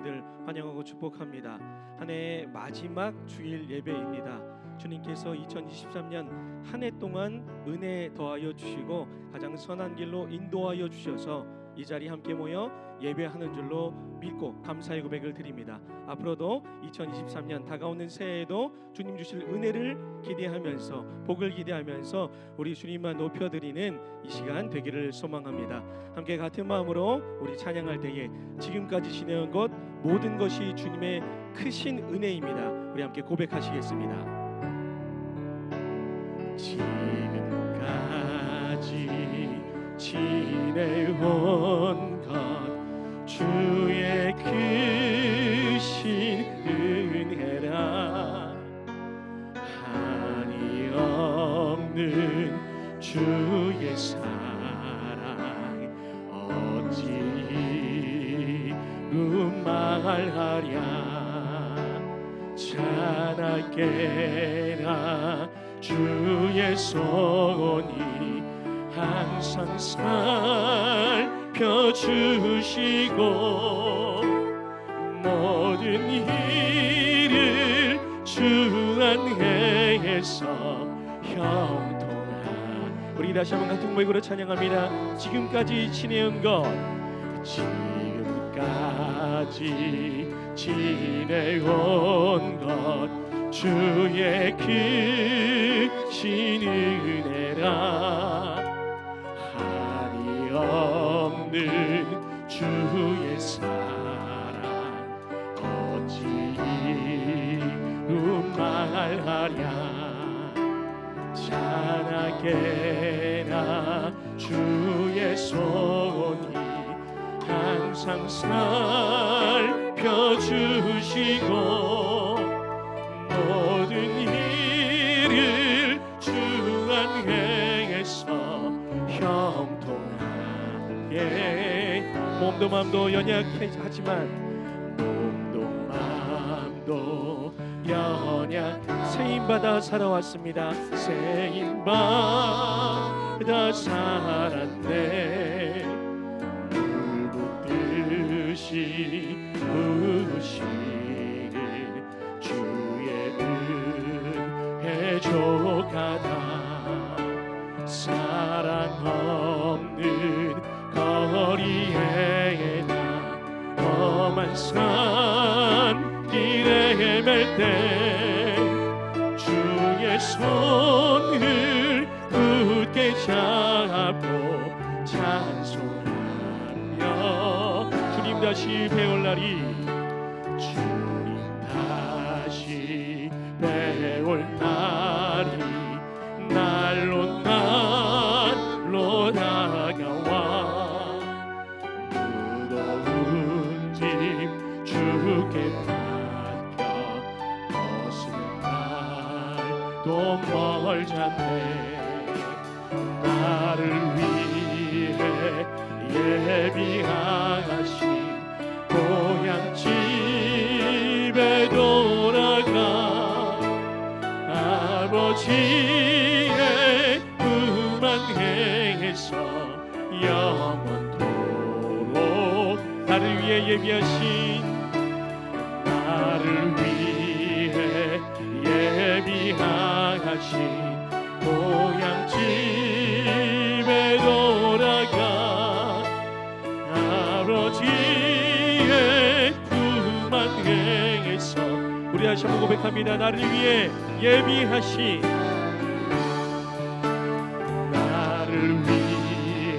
여러분들 환영하고 축복합니다. 한 해의 마지막 주일 예배입니다. 주님께서 2023년 한 해 동안 은혜 더하여 주시고 가장 선한 길로 인도하여 주셔서 이 자리에 함께 모여 예배하는 줄로 믿고 감사의 고백을 드립니다. 앞으로도 2023년 다가오는 새해에도 주님 주실 은혜를 기대하면서 복을 기대하면서 우리 주님만 높여드리는 이 시간 되기를 소망합니다. 함께 같은 마음으로 우리 찬양할 때에 지금까지 지내온 것 모든 것이 주님의 크신 은혜입니다. 우리 함께 고백하시겠습니다. 지금까지 지내온 것 주의 크신 은혜라 한이 없는 주의 사랑 어찌 말하랴 자나깨나 주의 손이 항상 살펴주시고 모든 일을 주 안에서 형통하. 우리 다시 한번 같은 고백으로 찬양합니다. 지금까지 지내온 것 지금까지 지내온 것 주의 크신 은혜라 한이 없는 주의 사랑 어찌 이루 말하랴 자나깨나 주의 손이 항상 살펴주시고 모든 일을 주 안에서 형통하게 몸도 마음도 연약하지만 몸도 마음도 연약 세임받아 살아왔습니다. 세임받아 살았네 물 붓듯이 부으시는 주의 은혜 조가다 사랑 없는 거리에 나 험한 산길에 헤맬 때 주의 손을 굳게 잡고 찬송하며 주님 다시 배울 날이 주님 다시 배울 날이 날로 날로 다가와 무거운 짐 주께 맡겨 벗은 날도 멀잖네 나를 위해 예비하신 고향 집에 돌아가 아버지의 품 안에서 영원토록 나를 위해 예비하신 나를 위해 예비하신 고향 집에 돌아가 아버지의 품 안에서 우리 다시 한번 고백합니다. 나를 위해 예비하신 나를 위해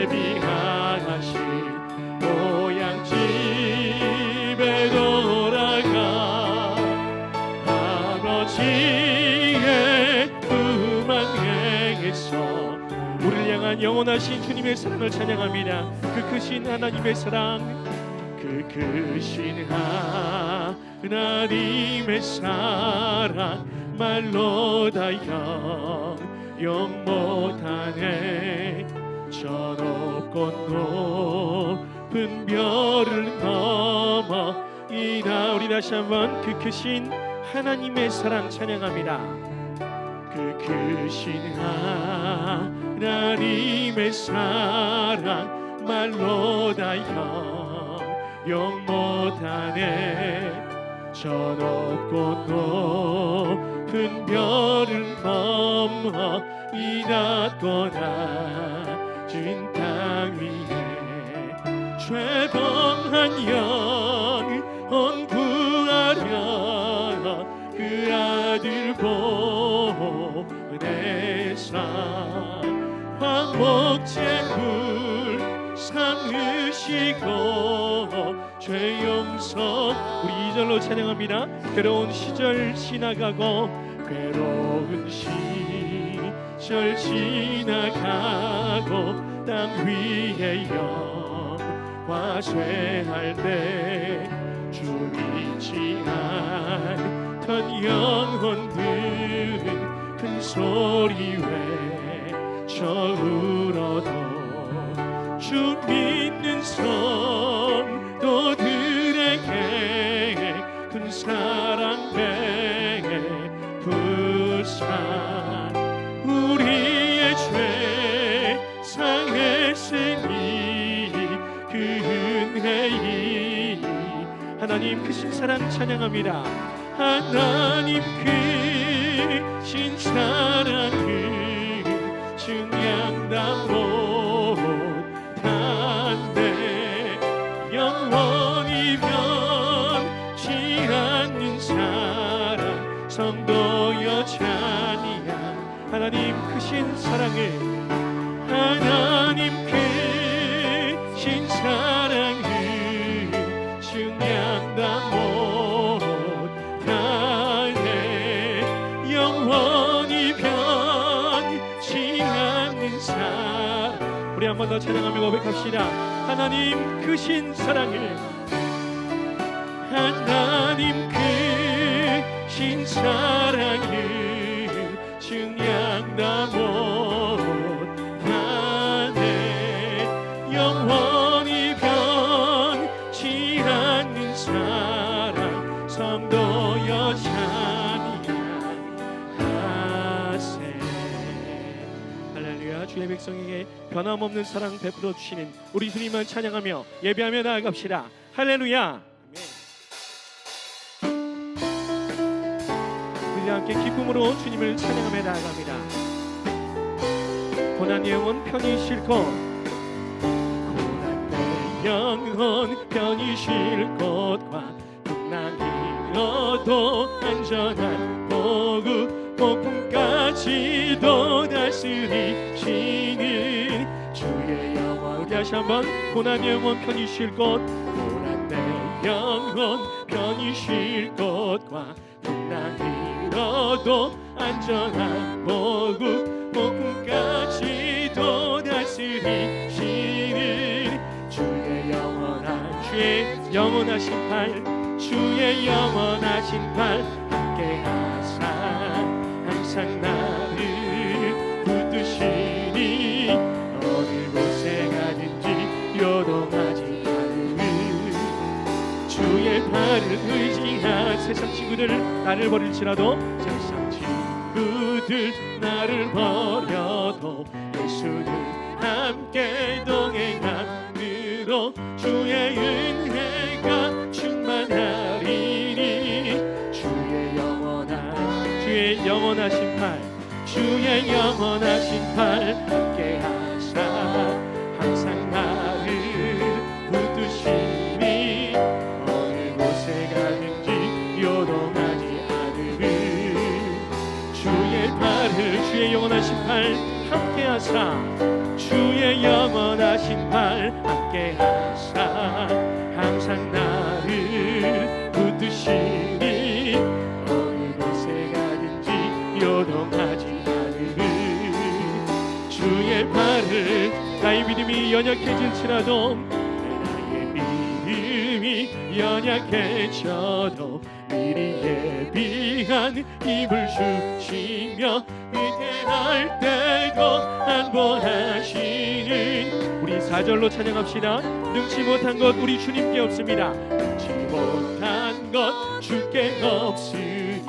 예비하신 고향 집에 돌아가 아버지의 품 안에서 우리를 향한 영원하신 주님의 사랑을 찬양합니다. 그 크신 하나님의 사랑 그 크신 하나님의 사랑 말로 다 형용 못하네 저 높고 높은 별을 넘어 이나 우리 다시 한번 그 크신 하나님의 사랑 찬양합니다. 그 크신 하나님의 사랑 말로 다 영 못하네. 저 높고 높은 별을 넘어 이 낮고 낮은 땅 위에 죄범한 영혼 구하려 그 아들 보내사 화목제물 삼으시고 죄 용서. 우리 2절로 찬양합니다. 괴로운 시절 지나가고 괴로운 시절 지나가고 땅 위에 영화 쇠할 때 주 믿지 않던 영혼들은 큰 소리 외쳐 울어도 주 믿는 성도들에게 큰 사랑 베푸사 우리의 죄 사했으니 그 은혜이. 하나님 크신 사랑 찬양합니다. 하나님 크신 사랑을 증량다 못한데 영원히 변치 않는 사랑 성도여 자니야. 하나님 크신 사랑을 하나님 크신 사랑을 증량다 못하네. 영원히 변치 않는 사랑. 우리 한 번 더 찬양하며 고백합시다. 하나님 크신 사랑을 하나님 크신 사랑을 증량다 못하네. 영원히 변치 않는 사랑 성도여 찬양하세. 할렐루야. 주의 백성에게 변함없는 사랑 베풀어 주시는 우리 주님을 찬양하며 예배하며 나아갑시다. 할렐루야. 우리 함께 기쁨으로 주님을 찬양하며 나아갑니다. 고난 영혼 편히 싣고 고난 내 영혼 편히 쉴 곳과 풍랑이 잃어도 안전한 복음 복음까지도 다스리시는 주의 영혼. 우리 다시 한번 고난 영혼 편히 쉴 곳 고난 내 영혼 편히 쉴 곳과 풍랑이 잃어도 안전한 복음 복음까지도 다스리시는 주의 영원하신 팔 주의 영원하신 팔 함께하사 항상 나를 붙드시니 어느 곳에 가든지 요동하지 않으니 주의 팔을 의지한 세상 친구들 나를 버릴지라도 세상 친구들 나를 버려도 예수는 함께 동행함으로 주의 은혜가 충만하리니 주의 영원하신 팔 주의 영원하신 팔 함께 하사 항상 나를 붙드시니 어느 곳에 가든지 요동하지 않으리 주의 팔을 주의 영원하신 팔 함께 하사 주의 영원하신 팔 함께 하사 항상 나를 붙드시니 어느 곳에 가든지 요동하지 않으리 주의 팔을 나의 믿음이 연약해질지라도 나의 믿음이 연약해져도 미리 예비한 힘을 주시며 위대할 때도 안보하시는 우리 4절로 찬양합시다. 능치 못한 것 우리 주님께 없습니다. 능치 못한 것 주께 없으니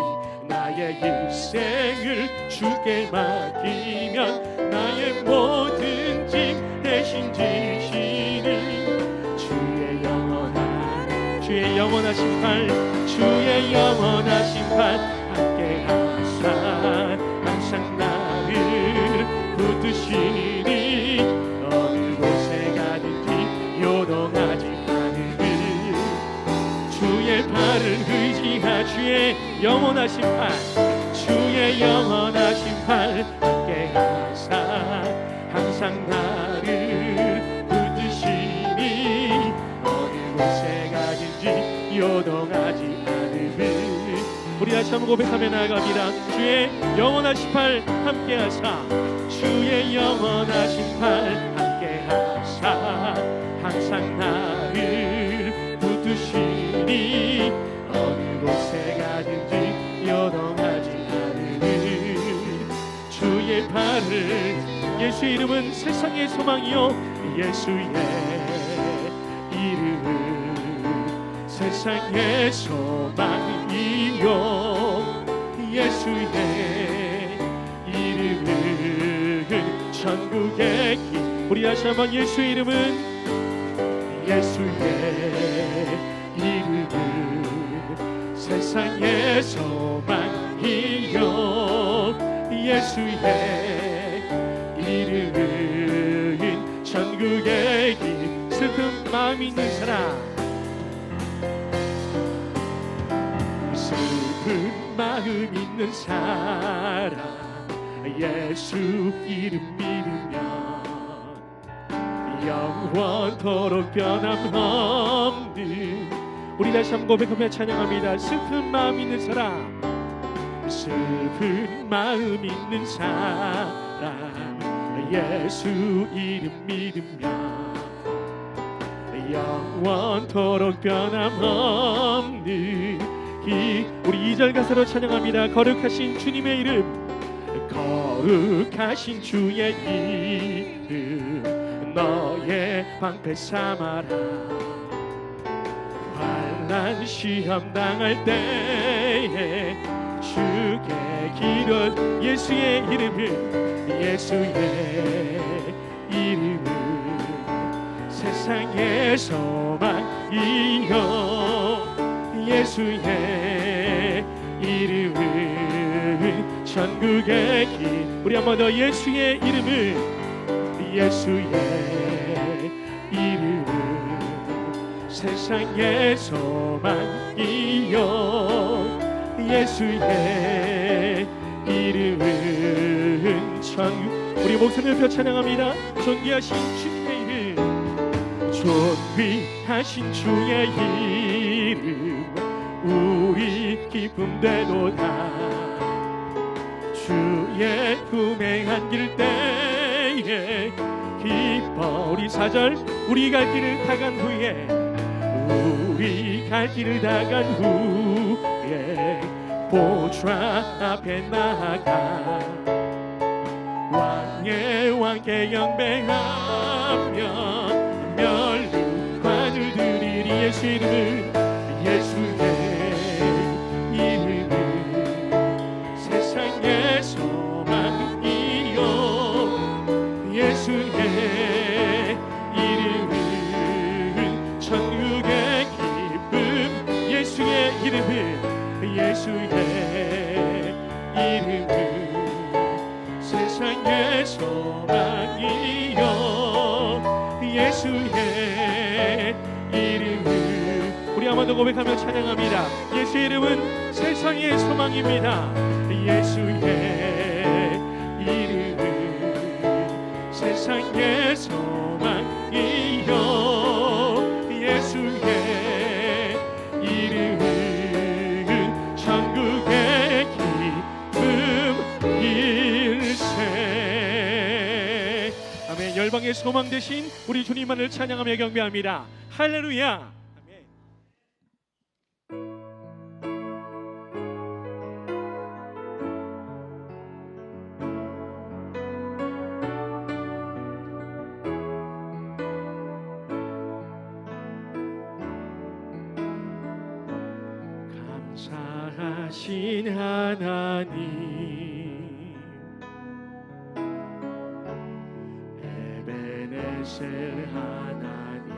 나의 일생을 주께 맡기면 나의 모든 짐 대신 지시는 주의 영원한 주의 영원하신 팔, 주의 영원하신 팔 함께 하사 항상 나를 붙드시니 어느 곳에 가든지 요동하지 않으니 주의 팔을 의지하 주의 영원하신 팔, 주의 영원하신 팔 함께 하사 항상 나를 붙드시니 어느 곳에 가든지 요동하지 않으니 우리 다시 한번 고백하며 나아갑니다. 주의 영원하신 팔 함께 하사, 주의 영원하신 팔 함께 하사 항상 나를 붙드시니 어느 곳에 가든지 요동하지 않으니 주의 팔을 예수의 이름은 세상의 소망이요 예수의 이름은 세상의 소망이요 예수의 이름은 천국의 길. 우리 다시 한번 예수의 이름은 예수의 이름은 세상의 소망이요 예수의 이름은 천국의 길. 슬픈 마음 있는 사람, 슬픈 마음 있는 사람 예수 이름 믿으면 영원토록 변함없는 우리 다시 한번 고백하며 찬양합니다. 슬픈 마음 있는 사람, 슬픈 마음 있는 사람 예수 이름 믿으면 영원토록 변함없는 우리 2절 가사로 찬양합니다. 거룩하신 주님의 이름, 거룩하신 주의 이름 너의 방패 삼아라. 환난 시험 당할 때에 주께 기도 예수의 이름은 예수의 이름은 세상의 소망이요 예수의 이름은 천국의 길. 우리 한 번 더 예수의 이름은 예수의 이름은 세상의 소망이요 예수의 이름은 천국. 우리 목소리를 높여 찬양합니다. 존귀하신 주의 이름, 존귀하신 주의 이름 우리 기쁨 되도다. 주의 품에 안길 때에 기뻐. 우리 4절 우리 갈 길을 다 간 후에 우리 갈 길을 다 간 후에 보좌 앞에 나아가 왕의 왕께 영배하며 멸류관을 드리리. 예수 이름은 예수의 이름은 세상의 소망이요 예수의 이름은 천국의 기쁨. 예수의 이름은 예수의 이름은 세상의 소망이요 예수의 이름은. 우리 한 번 더 고백하며 찬양합니다. 예수의 이름은 세상의 소망입니다. 예수의 이름은 세상의 소망이요 예수의 이름은 천국의 기쁨 일세. 아멘. 열방의 소망 되신 우리 주님만을 찬양하며 경배합니다. 할렐루야. 감사하신 하나님, 에베네셀 하나님,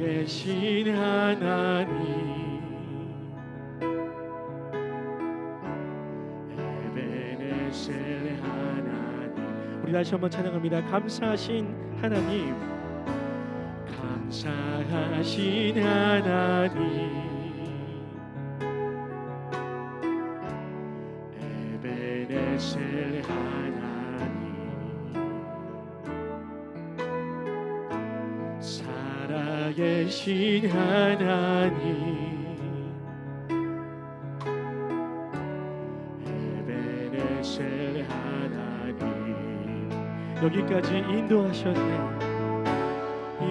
살아계신 하나님, 에베네셀 하나님. 우리 다시 한번 찬양합니다. 감사하신 하나님, 감사하신 하나님, 에베네셀 하나님, 살아계신 하나님, 에베네셀 하나님. 여기까지 인도하셨네.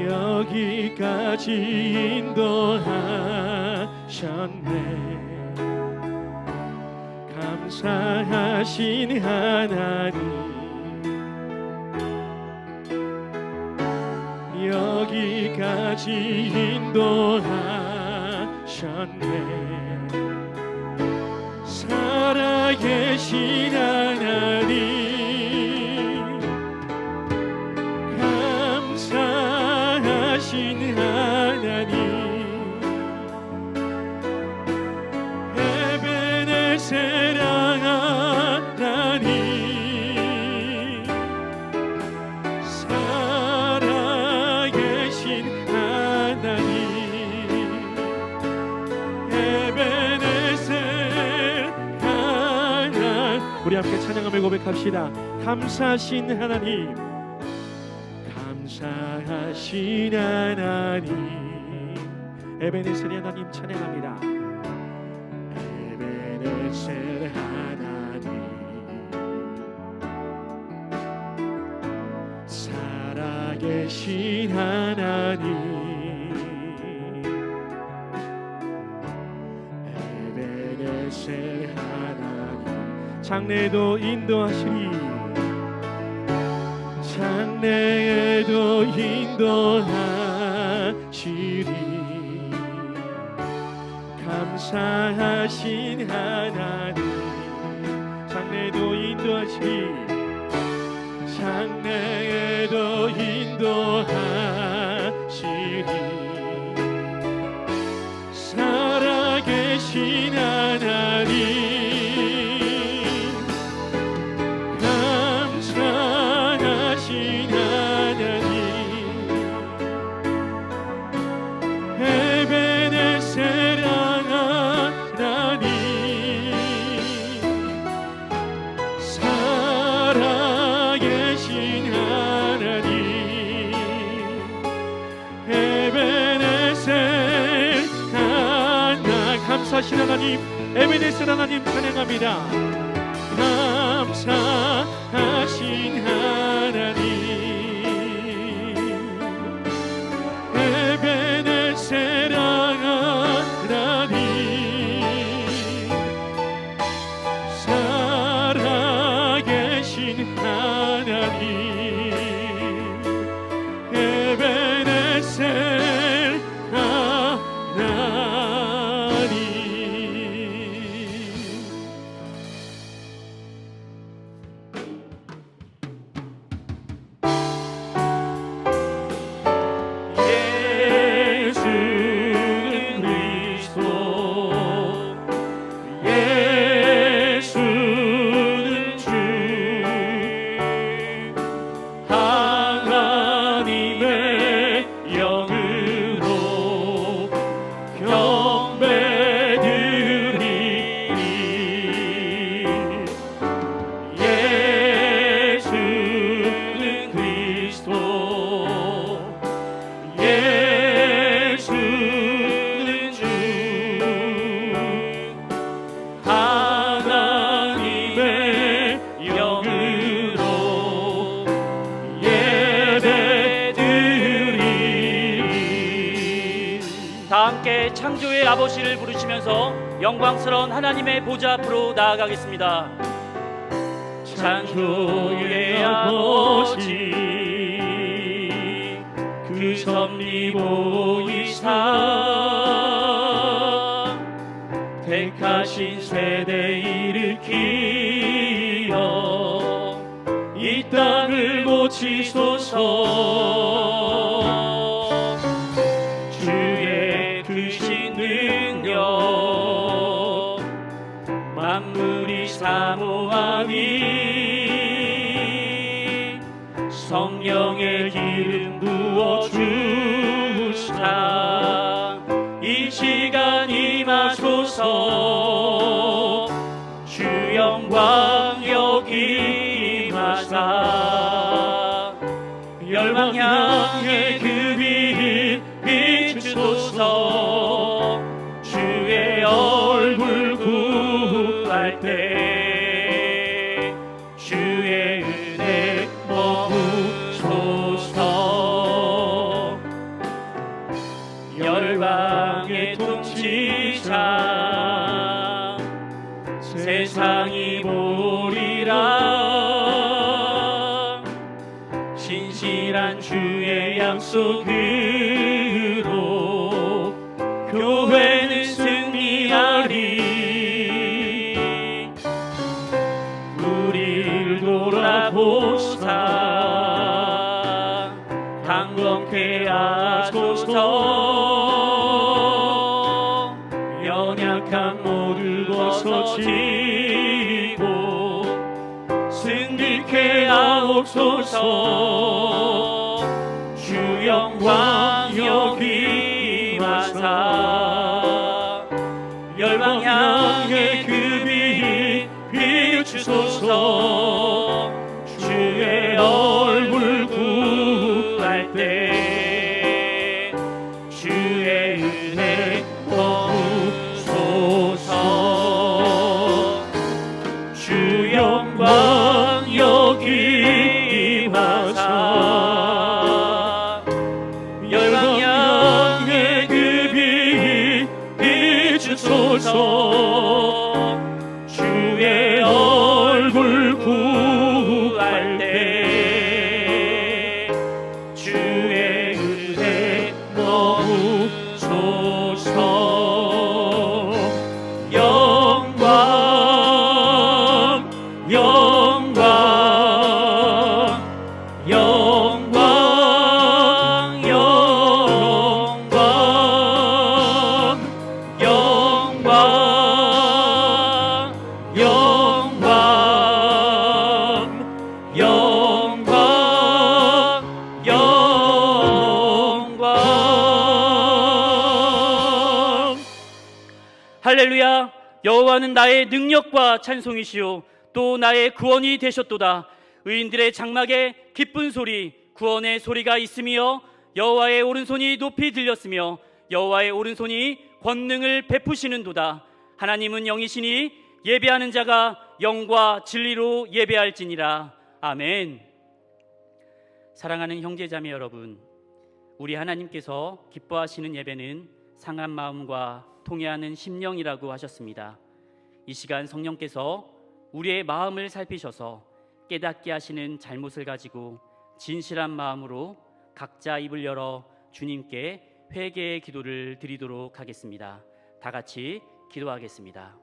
여기까지 인도하셨네. 감사하신 하나님, 여기까지 인도하셨네. 살아계신 하나님, 감사하신 하나님, 에베네셀 하나님, 살아계신 하나님, 에베네셀 하나님. 우리 함께 찬양하며 고백합시다. 감사하신 하나님, 감사하신 하나님, 에베네셀 하나님 찬양합니다. 에베네셀 하나님, 살아계신 하나님, 에베네셀 하나님. 장래에도 인도하시리, 장래에도 인도하시리. 감사하신 하나님, 장래에도 인도하시리, 장래에도 인도하시리. 살아계신 하나님, 감사하신 하나님, 에베네셀 하나님, 살아계신 하나님, 에베네셀 하나님. 감사하신 하나님, 에베네셀 하나님 찬양합니다. 감사하신 하나님, 에베네셀 하나님, 살아계신 하나님, 에베네셀 하나님. 다 함께 창조의 아버지를 부르시면서 영광스러운 하나님의 보좌 앞으로 나아가겠습니다. 창조의 아버지, 그 섭리 보이사 택하신 세대 일으키어 이 땅을 고치소서. 성령의 기름 부어 주사 이 시간 임하소서 주 영광 여기 임하사 열방 향해 그 빛 비추소서 주의 얼굴 구할 때 주의 은혜 머무소서 열방의 통치자 세상이 보리라 신실한 주의 약속으로 교회는 승리하리 우리를 돌아보사 강건케 하소서 연약한 모두 벗어지고 승리케 하옵소서 주 영광 여기 임하사 열방 향해 그 빛 비추소서 주의 얼굴 구할 때 주의 은혜 머무소서 주 영광 여기 임하사 열방 향해 그 빛 비추소서 주의 얼굴 구할 때 주의 은혜 머무소서 영광 영광 영광 영광 영광 영광 영광 영광 할렐루야 여호와는 나의 능력과 찬송이시요 또 나의 구원이 되셨도다 의인들의 장막에 기쁜 소리 구원의 소리가 있으며 여호와의 오른손이 높이 들렸으며 여호와의 오른손이 권능을 베푸시는도다 하나님은 영이시니 예배하는 자가 영과 진리로 예배할지니라 아멘. 사랑하는 형제자매 여러분, 우리 하나님께서 기뻐하시는 예배는 상한 마음과 통회하는 심령이라고 하셨습니다. 이 시간 성령께서 우리의 마음을 살피셔서 깨닫게 하시는 잘못을 가지고 진실한 마음으로 각자 입을 열어 주님께 회개의 기도를 드리도록 하겠습니다. 다 같이 기도하겠습니다.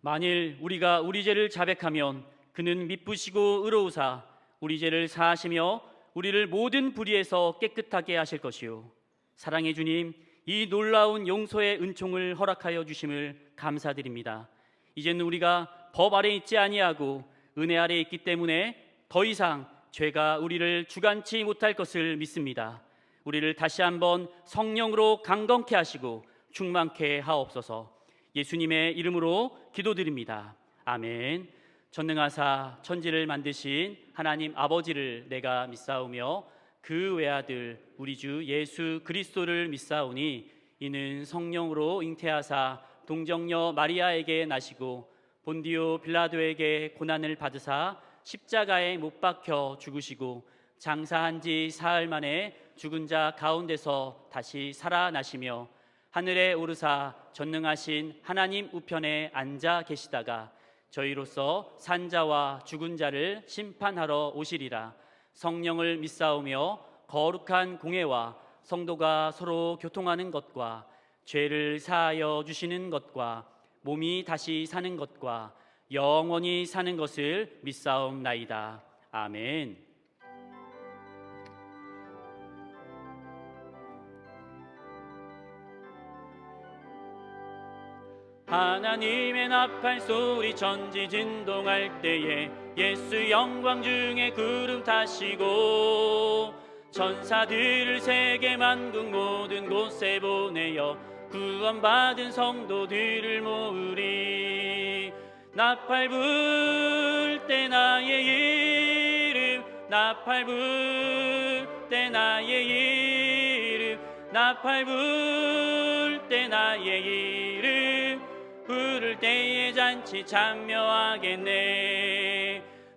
만일 우리가 우리 죄를 자백하면 그는 미쁘시고 의로우사 우리 죄를 사하시며 우리를 모든 불의에서 깨끗하게 하실 것이요 사랑의 주님 이 놀라운 용서의 은총을 허락하여 주심을 감사드립니다. 이제는 우리가 법 아래 있지 아니하고 은혜 아래 있기 때문에 더 이상 죄가 우리를 주관치 못할 것을 믿습니다. 우리를 다시 한번 성령으로 강건케 하시고 충만케 하옵소서. 예수님의 이름으로 기도드립니다. 아멘. 전능하사 천지를 만드신 하나님 아버지를 내가 믿사오며 그 외아들 우리 주 예수 그리스도를 믿사오니 이는 성령으로 잉태하사 동정녀 마리아에게 나시고 본디오 빌라도에게 고난을 받으사 십자가에 못 박혀 죽으시고 장사한 지 사흘 만에 죽은 자 가운데서 다시 살아나시며 하늘에 오르사 전능하신 하나님 우편에 앉아 계시다가 저희로서 산자와 죽은 자를 심판하러 오시리라. 성령을 믿사오며 거룩한 공회와 성도가 서로 교통하는 것과 죄를 사하여 주시는 것과 몸이 다시 사는 것과 영원히 사는 것을 믿사옵나이다. 아멘. 하나님의 나팔 소리 전지진동할 때에 예수 영광 중에 구름 타시고 천사들을 세계 만국 모든 곳에 보내어 구원받은 성도들을 모으리. 나팔 불 때 나의 이름, 나팔 불 때 나의 이름, 나팔 불 때 나의 이름, 부를 때에 잔치 참여하겠네.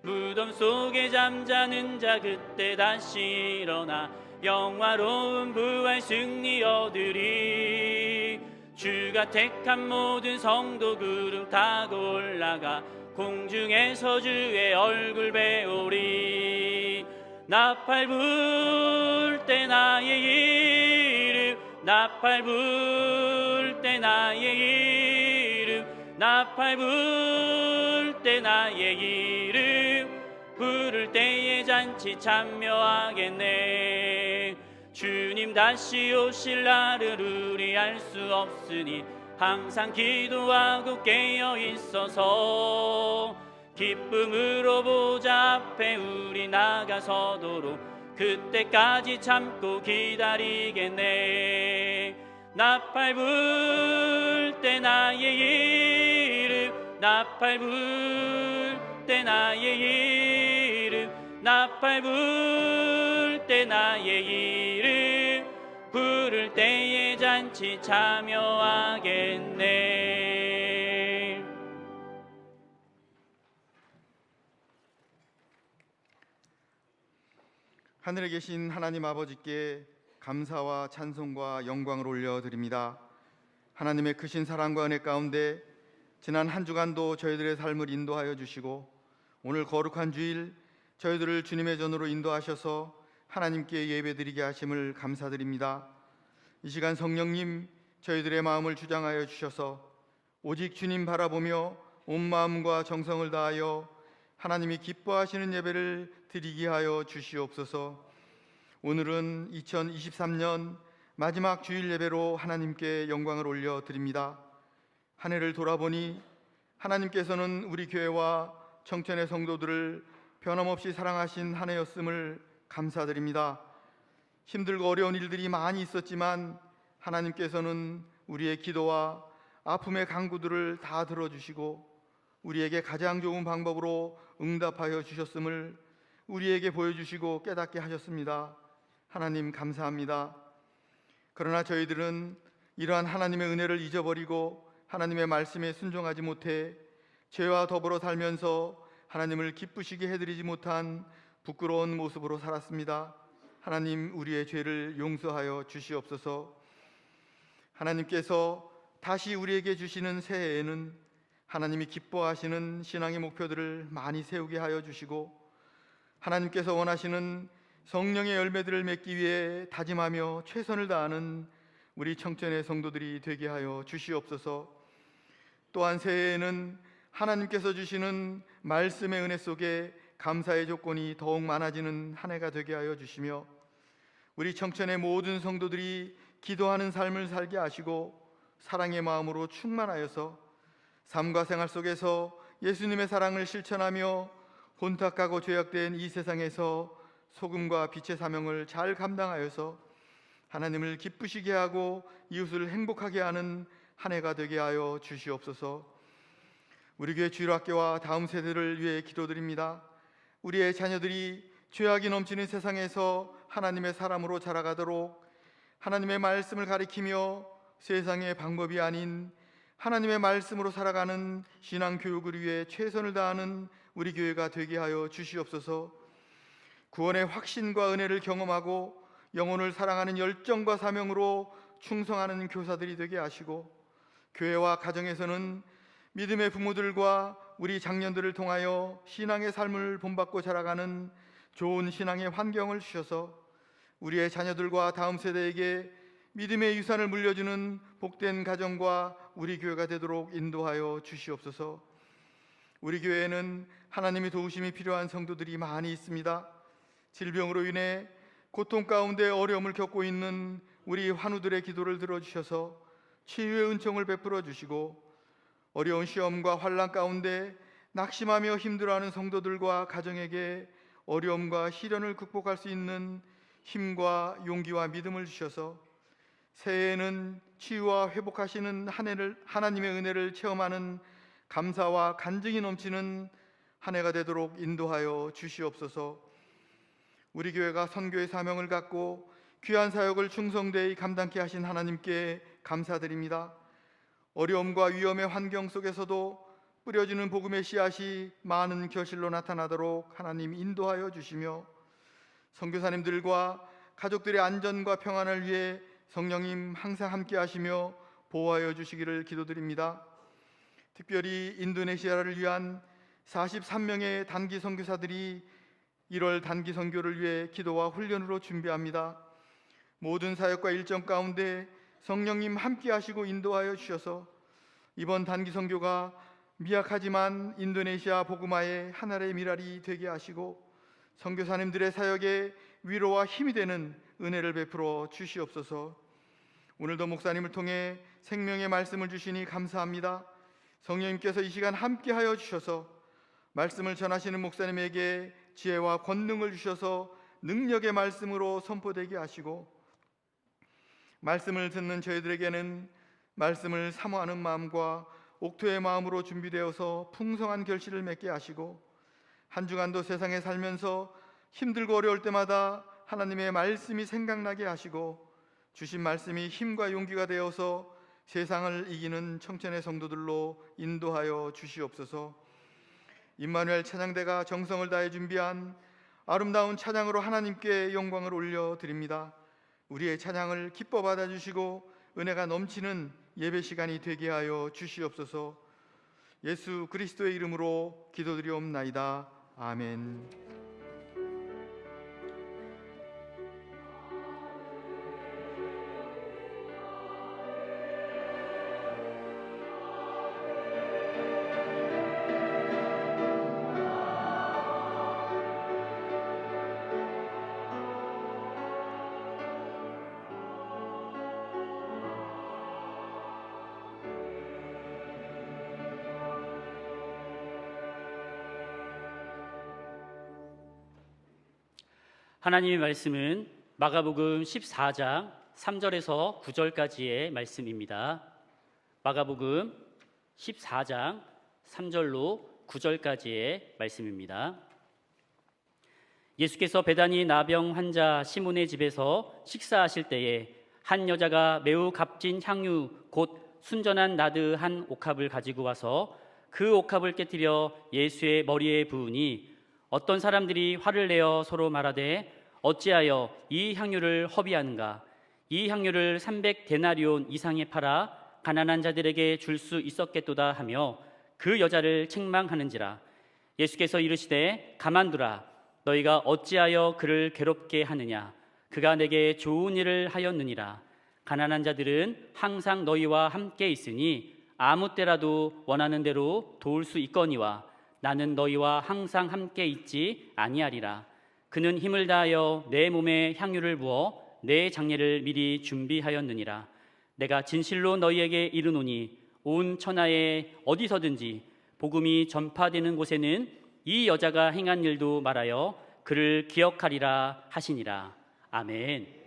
무덤 속에 잠자는 자 그때 다시 일어나 영화로운 부활 승리 얻으리. 주가 택한 모든 성도 구름 타고 올라가 공중에서 주의 얼굴 배우리. 나팔 불 때 나의 이름, 나팔 불 때 나의 이름, 나팔 불 때 나의 이름, 부를 때에 잔치 참여하겠네. 주님 다시 오실 날을 우리 알 수 없으니 항상 기도하고 깨어 있어서 기쁨으로 보좌 앞에 우리 나가서도록 그때까지 참고 기다리겠네. 나팔 불 때 나의 이름, 나팔 불 때 나의 이름, 나팔 불 때 나의 이름, 부를 때에 잔치 참여하겠네. 하늘에 계신 하나님 아버지께 감사와 찬송과 영광을 올려드립니다. 하나님의 크신 사랑과 은혜 가운데 지난 한 주간도 저희들의 삶을 인도하여 주시고 오늘 거룩한 주일 저희들을 주님의 전으로 인도하셔서 하나님께 예배드리게 하심을 감사드립니다. 이 시간 성령님 저희들의 마음을 주장하여 주셔서 오직 주님 바라보며 온 마음과 정성을 다하여 하나님이 기뻐하시는 예배를 드리게 하여 주시옵소서. 오늘은 2023년 마지막 주일 예배로 하나님께 영광을 올려드립니다. 한 해를 돌아보니 하나님께서는 우리 교회와 청천의 성도들을 변함없이 사랑하신 한 해였음을 감사드립니다. 힘들고 어려운 일들이 많이 있었지만 하나님께서는 우리의 기도와 아픔의 간구들을 다 들어주시고 우리에게 가장 좋은 방법으로 응답하여 주셨음을 우리에게 보여주시고 깨닫게 하셨습니다. 하나님 감사합니다. 그러나 저희들은 이러한 하나님의 은혜를 잊어버리고 하나님의 말씀에 순종하지 못해 죄와 더불어 살면서 하나님을 기쁘시게 해드리지 못한 부끄러운 모습으로 살았습니다. 하나님 우리의 죄를 용서하여 주시옵소서. 하나님께서 다시 우리에게 주시는 새해에는 하나님이 기뻐하시는 신앙의 목표들을 많이 세우게 하여 주시고 하나님께서 원하시는 성령의 열매들을 맺기 위해 다짐하며 최선을 다하는 우리 청천의 성도들이 되게 하여 주시옵소서. 또한 새해에는 하나님께서 주시는 말씀의 은혜 속에 감사의 조건이 더욱 많아지는 한 해가 되게 하여 주시며 우리 청천의 모든 성도들이 기도하는 삶을 살게 하시고 사랑의 마음으로 충만하여서 삶과 생활 속에서 예수님의 사랑을 실천하며 혼탁하고 죄악된 이 세상에서 소금과 빛의 사명을 잘 감당하여서 하나님을 기쁘시게 하고 이웃을 행복하게 하는 한 해가 되게 하여 주시옵소서. 우리 교회 주일학교와 다음 세대를 위해 기도드립니다. 우리의 자녀들이 죄악이 넘치는 세상에서 하나님의 사람으로 자라가도록 하나님의 말씀을 가리키며 세상의 방법이 아닌 하나님의 말씀으로 살아가는 신앙 교육을 위해 최선을 다하는 우리 교회가 되게 하여 주시옵소서. 구원의 확신과 은혜를 경험하고 영혼을 사랑하는 열정과 사명으로 충성하는 교사들이 되게 하시고, 교회와 가정에서는 믿음의 부모들과 우리 장년들을 통하여 신앙의 삶을 본받고 자라가는 좋은 신앙의 환경을 주셔서 우리의 자녀들과 다음 세대에게 믿음의 유산을 물려주는 복된 가정과 우리 교회가 되도록 인도하여 주시옵소서. 우리 교회에는 하나님의 도우심이 필요한 성도들이 많이 있습니다. 질병으로 인해 고통 가운데 어려움을 겪고 있는 우리 환우들의 기도를 들어주셔서 치유의 은총을 베풀어 주시고, 어려운 시험과 환난 가운데 낙심하며 힘들어하는 성도들과 가정에게 어려움과 시련을 극복할 수 있는 힘과 용기와 믿음을 주셔서 새해에는 치유와 회복하시는 한 해를, 하나님의 은혜를 체험하는 감사와 간증이 넘치는 한 해가 되도록 인도하여 주시옵소서. 우리 교회가 선교의 사명을 갖고 귀한 사역을 충성되이 감당케 하신 하나님께 감사드립니다. 어려움과 위험의 환경 속에서도 뿌려지는 복음의 씨앗이 많은 결실로 나타나도록 하나님 인도하여 주시며, 선교사님들과 가족들의 안전과 평안을 위해 성령님 항상 함께 하시며 보호하여 주시기를 기도드립니다. 특별히 인도네시아를 위한 43명의 단기 선교사들이 1월 단기 선교를 위해 기도와 훈련으로 준비합니다. 모든 사역과 일정 가운데 성령님 함께 하시고 인도하여 주셔서 이번 단기 선교가 미약하지만 인도네시아 복음화의 하나의 미랄이 되게 하시고 선교사님들의 사역에 위로와 힘이 되는 은혜를 베풀어 주시옵소서. 오늘도 목사님을 통해 생명의 말씀을 주시니 감사합니다. 성령님께서 이 시간 함께하여 주셔서 말씀을 전하시는 목사님에게 지혜와 권능을 주셔서 능력의 말씀으로 선포되게 하시고, 말씀을 듣는 저희들에게는 말씀을 사모하는 마음과 옥토의 마음으로 준비되어서 풍성한 결실을 맺게 하시고, 한 주간도 세상에 살면서 힘들고 어려울 때마다 하나님의 말씀이 생각나게 하시고, 주신 말씀이 힘과 용기가 되어서 세상을 이기는 청천의 성도들로 인도하여 주시옵소서. 임마누엘 찬양대가 정성을 다해 준비한 아름다운 찬양으로 하나님께 영광을 올려드립니다. 우리의 찬양을 기뻐 받아주시고 은혜가 넘치는 예배 시간이 되게 하여 주시옵소서. 예수 그리스도의 이름으로 기도드리옵나이다. 아멘. 하나님의 말씀은 마가복음 14장 3절에서 9절까지의 말씀입니다. 마가복음 14장 3절로 9절까지의 말씀입니다. 예수께서 베다니 나병 환자 시몬의 집에서 식사하실 때에 한 여자가 매우 값진 향유 곧 순전한 나드 한 옥합을 가지고 와서 그 옥합을 깨뜨려 예수의 머리에 부으니, 어떤 사람들이 화를 내어 서로 말하되 어찌하여 이 향유를 허비하는가? 이 향유를 300데나리온 이상에 팔아 가난한 자들에게 줄 수 있었겠도다 하며 그 여자를 책망하는지라. 예수께서 이르시되 가만두라. 너희가 어찌하여 그를 괴롭게 하느냐? 그가 내게 좋은 일을 하였느니라. 가난한 자들은 항상 너희와 함께 있으니 아무 때라도 원하는 대로 도울 수 있거니와 나는 너희와 항상 함께 있지 아니하리라. 그는 힘을 다하여 내 몸에 향유를 부어 내 장례를 미리 준비하였느니라. 내가 진실로 너희에게 이르노니 온 천하에 어디서든지 복음이 전파되는 곳에는 이 여자가 행한 일도 말하여 그를 기억하리라 하시니라. 아멘.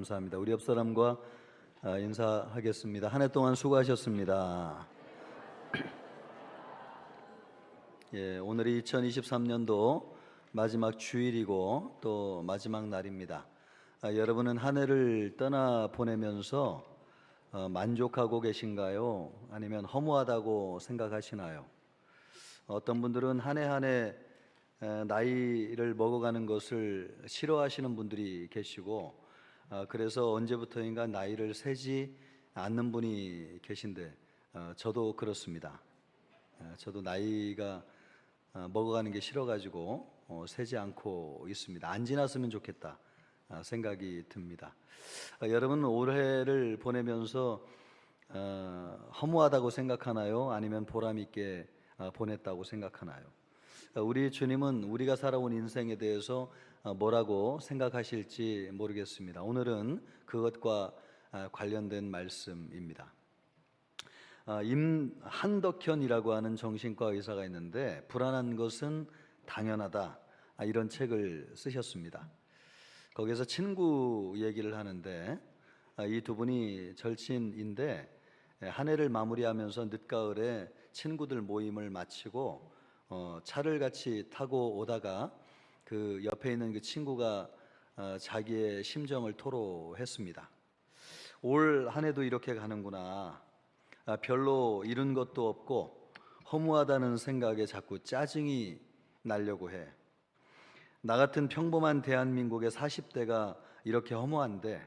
감사합니다. 우리 옆 사람과 인사하겠습니다. 한 해 동안 수고하셨습니다. 예, 오늘이 2023년도 마지막 주일이고 또 마지막 날입니다. 여러분은 한 해를 떠나 보내면서 만족하고 계신가요? 아니면 허무하다고 생각하시나요? 어떤 분들은 한 해 한 해 나이를 먹어가는 것을 싫어하시는 분들이 계시고, 그래서 언제부터인가 나이를 세지 않는 분이 계신데, 저도 그렇습니다. 저도 나이가 먹어가는 게 싫어가지고 세지 않고 있습니다. 안 지났으면 좋겠다 생각이 듭니다. 여러분 올해를 보내면서 허무하다고 생각하나요? 아니면 보람 있게 보냈다고 생각하나요? 우리 주님은 우리가 살아온 인생에 대해서 뭐라고 생각하실지 모르겠습니다. 오늘은 그것과 관련된 말씀입니다. 임한덕현이라고 하는 정신과 의사가 있는데 불안한 것은 당연하다 이런 책을 쓰셨습니다. 거기서 친구 얘기를 하는데 이 두 분이 절친인데 한 해를 마무리하면서 늦가을에 친구들 모임을 마치고 차를 같이 타고 오다가 그 옆에 있는 그 친구가 자기의 심정을 토로했습니다. 올 한 해도 이렇게 가는구나. 별로 이룬 것도 없고 허무하다는 생각에 자꾸 짜증이 나려고 해. 나 같은 평범한 대한민국의 40대가 이렇게 허무한데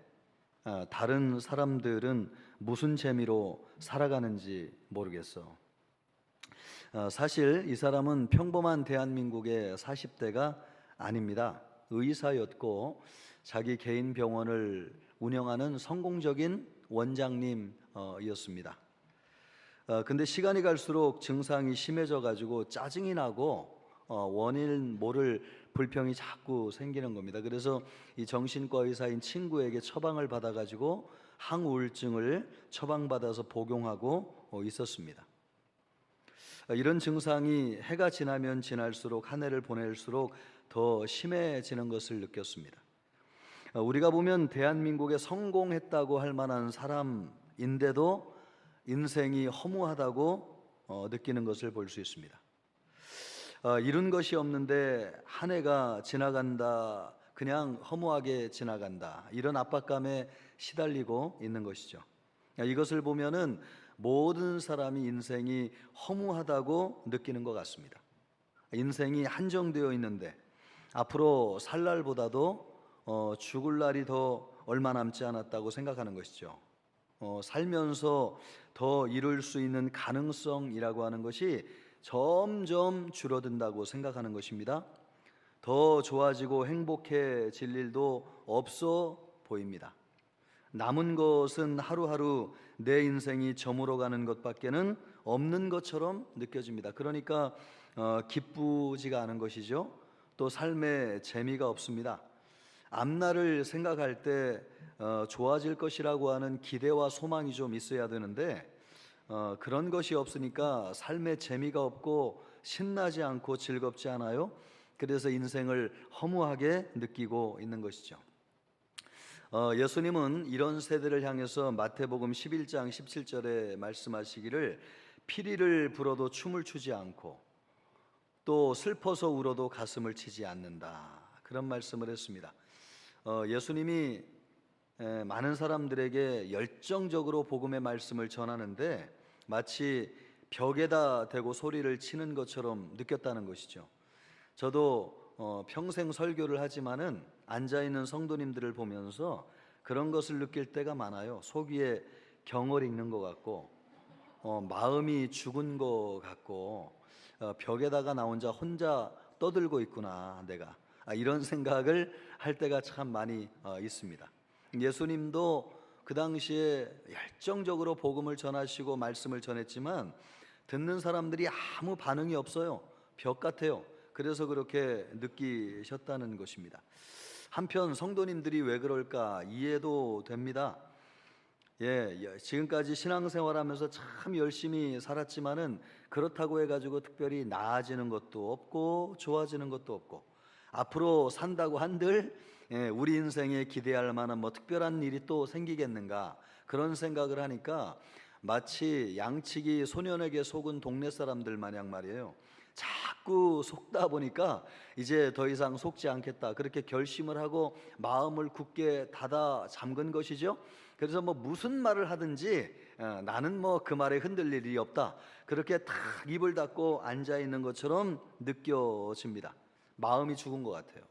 다른 사람들은 무슨 재미로 살아가는지 모르겠어. 사실 이 사람은 평범한 대한민국의 40대가 아닙니다. 의사였고 자기 개인 병원을 운영하는 성공적인 원장님이었습니다. 근데 시간이 갈수록 증상이 심해져 가지고 짜증이 나고 원인 모를 불평이 자꾸 생기는 겁니다. 그래서 이 정신과 의사인 친구에게 처방을 받아 가지고 항우울증을 처방받아서 복용하고 있었습니다. 이런 증상이 해가 지나면 지날수록 한 해를 보낼수록 더 심해지는 것을 느꼈습니다. 우리가 보면 대한민국에 성공했다고 할 만한 사람인데도 인생이 허무하다고 느끼는 것을 볼 수 있습니다. 이룬 것이 없는데 한 해가 지나간다, 그냥 허무하게 지나간다, 이런 압박감에 시달리고 있는 것이죠. 이것을 보면은 모든 사람이 인생이 허무하다고 느끼는 것 같습니다. 인생이 한정되어 있는데 앞으로 살 날보다도 죽을 날이 더 얼마 남지 않았다고 생각하는 것이죠. 살면서 더 이룰 수 있는 가능성이라고 하는 것이 점점 줄어든다고 생각하는 것입니다. 더 좋아지고 행복해질 일도 없어 보입니다. 남은 것은 하루하루 내 인생이 저물어가는 것밖에는 없는 것처럼 느껴집니다. 그러니까 기쁘지가 않은 것이죠. 또 삶에 재미가 없습니다. 앞날을 생각할 때 좋아질 것이라고 하는 기대와 소망이 좀 있어야 되는데 그런 것이 없으니까 삶에 재미가 없고 신나지 않고 즐겁지 않아요. 그래서 인생을 허무하게 느끼고 있는 것이죠. 예수님은 이런 세대를 향해서 마태복음 11장 17절에 말씀하시기를 피리를 불어도 춤을 추지 않고 또 슬퍼서 울어도 가슴을 치지 않는다, 그런 말씀을 했습니다. 예수님이 많은 사람들에게 열정적으로 복음의 말씀을 전하는데 마치 벽에다 대고 소리를 치는 것처럼 느꼈다는 것이죠. 저도 평생 설교를 하지만은 앉아있는 성도님들을 보면서 그런 것을 느낄 때가 많아요. 속 위에 경을 읽는 것 같고 마음이 죽은 것 같고 벽에다가 나 혼자 떠들고 있구나 내가, 이런 생각을 할 때가 참 많이 있습니다. 예수님도 그 당시에 열정적으로 복음을 전하시고 말씀을 전했지만 듣는 사람들이 아무 반응이 없어요. 벽 같아요. 그래서 그렇게 느끼셨다는 것입니다. 한편 성도님들이 왜 그럴까 이해도 됩니다. 지금까지 신앙생활하면서 참 열심히 살았지만은 그렇다고 해가지고 특별히 나아지는 것도 없고 좋아지는 것도 없고 앞으로 산다고 한들 우리 인생에 기대할 만한 뭐 특별한 일이 또 생기겠는가 그런 생각을 하니까 마치 양치기 소년에게 속은 동네 사람들 마냥 말이에요. 자꾸 속다 보니까 이제 더 이상 속지 않겠다 그렇게 결심을 하고 마음을 굳게 닫아 잠근 것이죠. 그래서 뭐 무슨 말을 하든지 나는 뭐 그 말에 흔들릴 일이 없다 그렇게 탁 입을 닫고 앉아 있는 것처럼 느껴집니다. 마음이 죽은 것 같아요.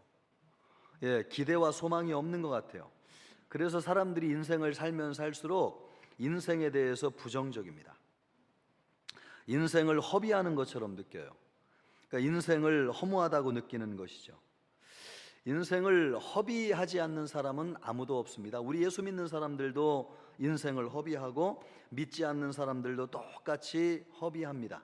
기대와 소망이 없는 것 같아요. 그래서 사람들이 인생을 살면 살수록 인생에 대해서 부정적입니다. 인생을 허비하는 것처럼 느껴요. 그러니까 인생을 허무하다고 느끼는 것이죠. 인생을 허비하지 않는 사람은 아무도 없습니다. 우리 예수 믿는 사람들도 인생을 허비하고 믿지 않는 사람들도 똑같이 허비합니다.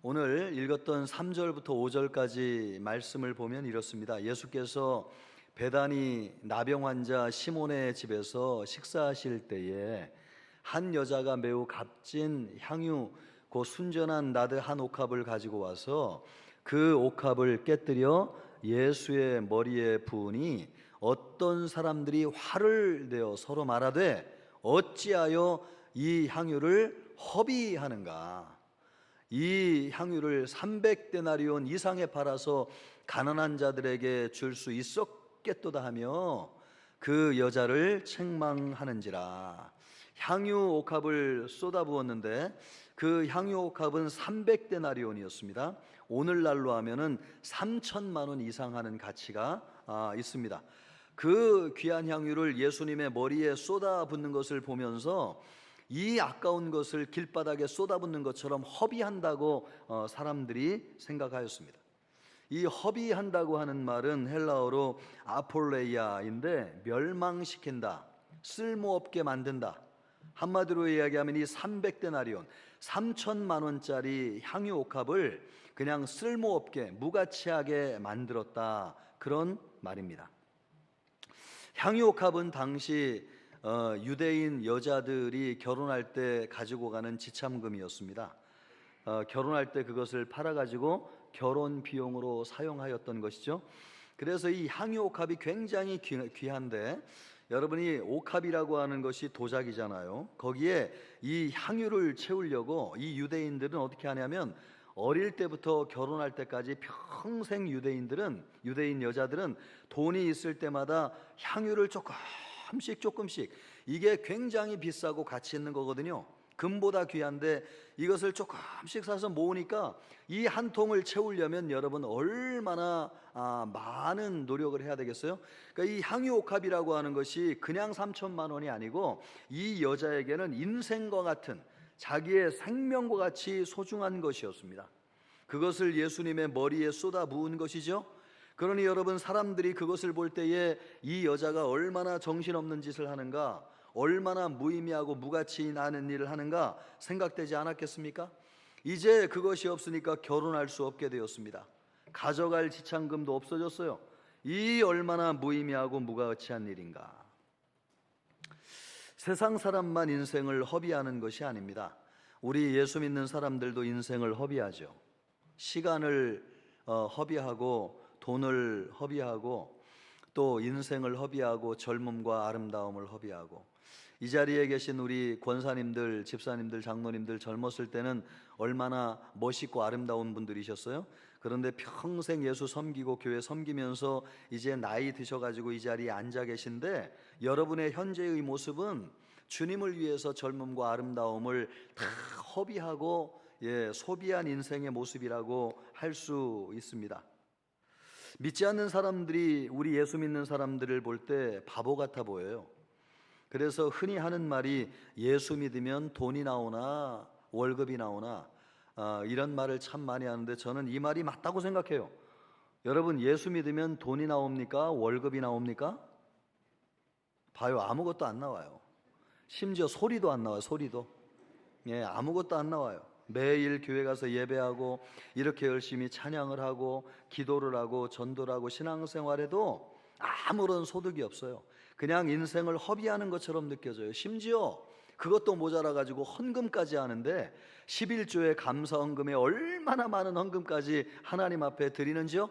오늘 읽었던 3절부터 5절까지 말씀을 보면 이렇습니다. 예수께서 베다니 나병 환자 시몬의 집에서 식사하실 때에 한 여자가 매우 값진 향유 곧 순전한 나드 한 옥합을 가지고 와서 그 옥합을 깨뜨려 예수의 머리에 부으니 어떤 사람들이 화를 내어 서로 말하되 어찌하여 이 향유를 허비하는가. 이 향유를 300데나리온 이상에 팔아서 가난한 자들에게 줄 수 있었겠도다 하며 그 여자를 책망하는지라. 향유 옥합을 쏟아부었는데 그 향유 옥합은 300데나리온이었습니다. 오늘날로 하면은 3천만 원 이상 하는 가치가 있습니다. 그 귀한 향유를 예수님의 머리에 쏟아붓는 것을 보면서 이 아까운 것을 길바닥에 쏟아붓는 것처럼 허비한다고 사람들이 생각하였습니다. 이 허비한다고 하는 말은 헬라어로 아폴레이아인데 멸망시킨다, 쓸모없게 만든다. 한마디로 이야기하면 이 300데나리온 3천만 원짜리 향유 옥합을 그냥 쓸모없게 무가치하게 만들었다 그런 말입니다. 향유 옥합은 당시 유대인 여자들이 결혼할 때 가지고 가는 지참금이었습니다. 결혼할 때 그것을 팔아가지고 결혼 비용으로 사용하였던 것이죠. 그래서 이 향유 옥합이 굉장히 귀한데 여러분이 옥합이라고 하는 것이 도자기잖아요. 거기에 이 향유를 채우려고 이 유대인들은 어떻게 하냐면 어릴 때부터 결혼할 때까지 평생 유대인 여자들은 돈이 있을 때마다 향유를 조금씩 이게 굉장히 비싸고 가치 있는 거거든요. 금보다 귀한데 이것을 조금씩 사서 모으니까 이 한 통을 채우려면 여러분 얼마나 많은 노력을 해야 되겠어요? 그러니까 이 향유 옥합이라고 하는 것이 그냥 3천만 원이 아니고 이 여자에게는 인생과 같은 자기의 생명과 같이 소중한 것이었습니다. 그것을 예수님의 머리에 쏟아 부은 것이죠. 그러니 여러분 사람들이 그것을 볼 때에 이 여자가 얼마나 정신없는 짓을 하는가, 얼마나 무의미하고 무가치 나는 일을 하는가 생각되지 않았겠습니까? 이제 그것이 없으니까 결혼할 수 없게 되었습니다. 가져갈 지참금도 없어졌어요. 이 얼마나 무의미하고 무가치한 일인가. 세상 사람만 인생을 허비하는 것이 아닙니다. 우리 예수 믿는 사람들도 인생을 허비하죠. 시간을 허비하고 돈을 허비하고 또 인생을 허비하고 젊음과 아름다움을 허비하고 이 자리에 계신 우리 권사님들, 집사님들, 장로님들 젊었을 때는 얼마나 멋있고 아름다운 분들이셨어요? 그런데 평생 예수 섬기고 교회 섬기면서 이제 나이 드셔가지고 이 자리에 앉아 계신데 여러분의 현재의 모습은 주님을 위해서 젊음과 아름다움을 다 허비하고 소비한 인생의 모습이라고 할 수 있습니다. 믿지 않는 사람들이 우리 예수 믿는 사람들을 볼 때 바보 같아 보여요. 그래서 흔히 하는 말이 예수 믿으면 돈이 나오나 월급이 나오나 이런 말을 참 많이 하는데 저는 이 말이 맞다고 생각해요. 여러분 예수 믿으면 돈이 나옵니까? 월급이 나옵니까? 봐요. 아무것도 안 나와요. 심지어 소리도 안 나와요. 소리도. 아무것도 안 나와요. 매일 교회 가서 예배하고 이렇게 열심히 찬양을 하고 기도를 하고 전도를 하고 신앙생활에도 아무런 소득이 없어요. 그냥 인생을 허비하는 것처럼 느껴져요. 심지어 그것도 모자라 가지고 헌금까지 하는데 11조의 감사 헌금에 얼마나 많은 헌금까지 하나님 앞에 드리는지요?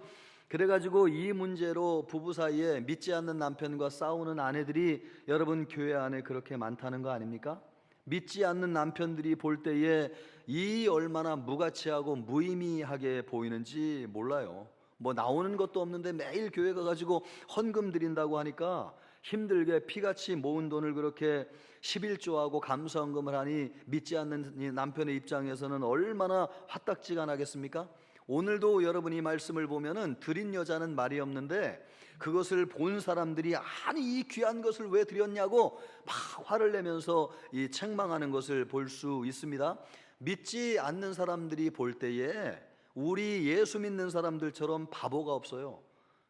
그래가지고 이 문제로 부부 사이에 믿지 않는 남편과 싸우는 아내들이 여러분 교회 안에 그렇게 많다는 거 아닙니까? 믿지 않는 남편들이 볼 때에 이 얼마나 무가치하고 무의미하게 보이는지 몰라요. 뭐 나오는 것도 없는데 매일 교회 가가지고 헌금 드린다고 하니까 힘들게 피같이 모은 돈을 그렇게 11조하고 감사헌금을 하니 믿지 않는 이 남편의 입장에서는 얼마나 화딱지가 나겠습니까? 오늘도 여러분이 말씀을 보면은 드린 여자는 말이 없는데 그것을 본 사람들이 아니 이 귀한 것을 왜 드렸냐고 막 화를 내면서 이 책망하는 것을 볼 수 있습니다. 믿지 않는 사람들이 볼 때에 우리 예수 믿는 사람들처럼 바보가 없어요.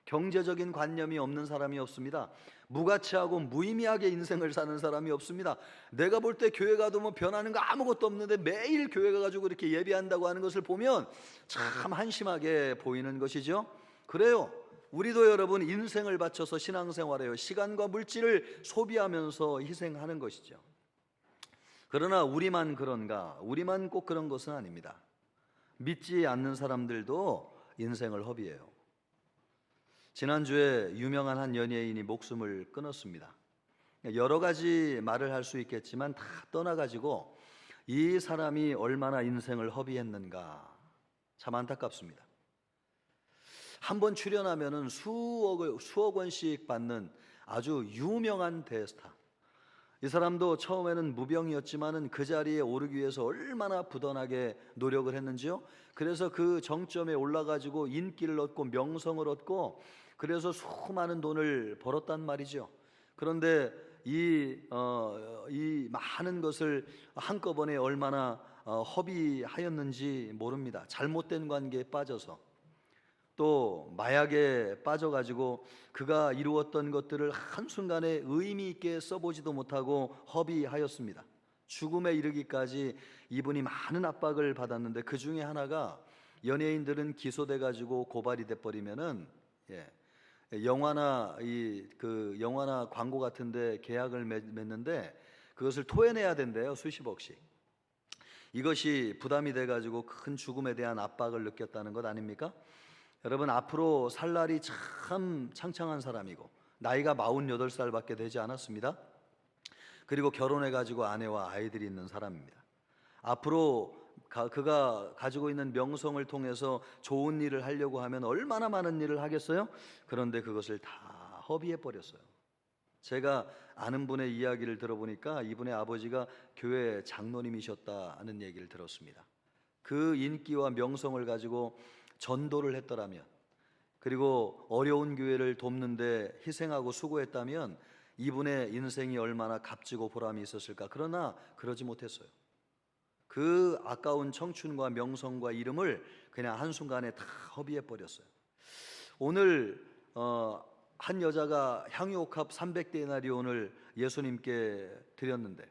경제적인 관념이 없는 사람이 없습니다. 무가치하고 무의미하게 인생을 사는 사람이 없습니다. 내가 볼 때 교회 가도 뭐 변하는 거 아무것도 없는데 매일 교회 가가지고 이렇게 예배한다고 하는 것을 보면 참 한심하게 보이는 것이죠. 그래요. 우리도 여러분 인생을 바쳐서 신앙생활해요. 시간과 물질을 소비하면서 희생하는 것이죠. 그러나 우리만 그런가? 우리만 꼭 그런 것은 아닙니다. 믿지 않는 사람들도 인생을 허비해요. 지난주에 유명한 한 연예인이 목숨을 끊었습니다. 여러 가지 말을 할 수 있겠지만 다 떠나가지고 이 사람이 얼마나 인생을 허비했는가 참 안타깝습니다. 한 번 출연하면은 수억 원씩 받는 아주 유명한 대스타. 이 사람도 처음에는 무병이었지만은 그 자리에 오르기 위해서 얼마나 부단하게 노력을 했는지요. 그래서 그 정점에 올라가지고 인기를 얻고 명성을 얻고 그래서 수많은 돈을 벌었단 말이죠. 그런데 이 많은 것을 한꺼번에 얼마나 허비하였는지 모릅니다. 잘못된 관계에 빠져서 또 마약에 빠져가지고 그가 이루었던 것들을 한순간에 의미 있게 써보지도 못하고 허비하였습니다. 죽음에 이르기까지 이분이 많은 압박을 받았는데 그 중에 하나가 연예인들은 기소돼가지고 고발이 돼버리면은 영화나 영화나 광고 같은데 계약을 맺는데 그것을 토해내야 된대요. 수십억씩. 이것이 부담이 돼가지고 큰 죽음에 대한 압박을 느꼈다는 것 아닙니까? 여러분 앞으로 살 날이 참 창창한 사람이고 나이가 48살밖에 되지 않았습니다. 그리고 결혼해가지고 아내와 아이들이 있는 사람입니다. 앞으로 그가 가지고 있는 명성을 통해서 좋은 일을 하려고 하면 얼마나 많은 일을 하겠어요? 그런데 그것을 다 허비해 버렸어요. 제가 아는 분의 이야기를 들어보니까 이분의 아버지가 교회 장로님이셨다는 얘기를 들었습니다. 그 인기와 명성을 가지고 전도를 했더라면 그리고 어려운 교회를 돕는데 희생하고 수고했다면 이분의 인생이 얼마나 값지고 보람이 있었을까. 그러나 그러지 못했어요. 그 아까운 청춘과 명성과 이름을 그냥 한순간에 다 허비해 버렸어요. 오늘 한 여자가 향유옥합 300데나리온을 예수님께 드렸는데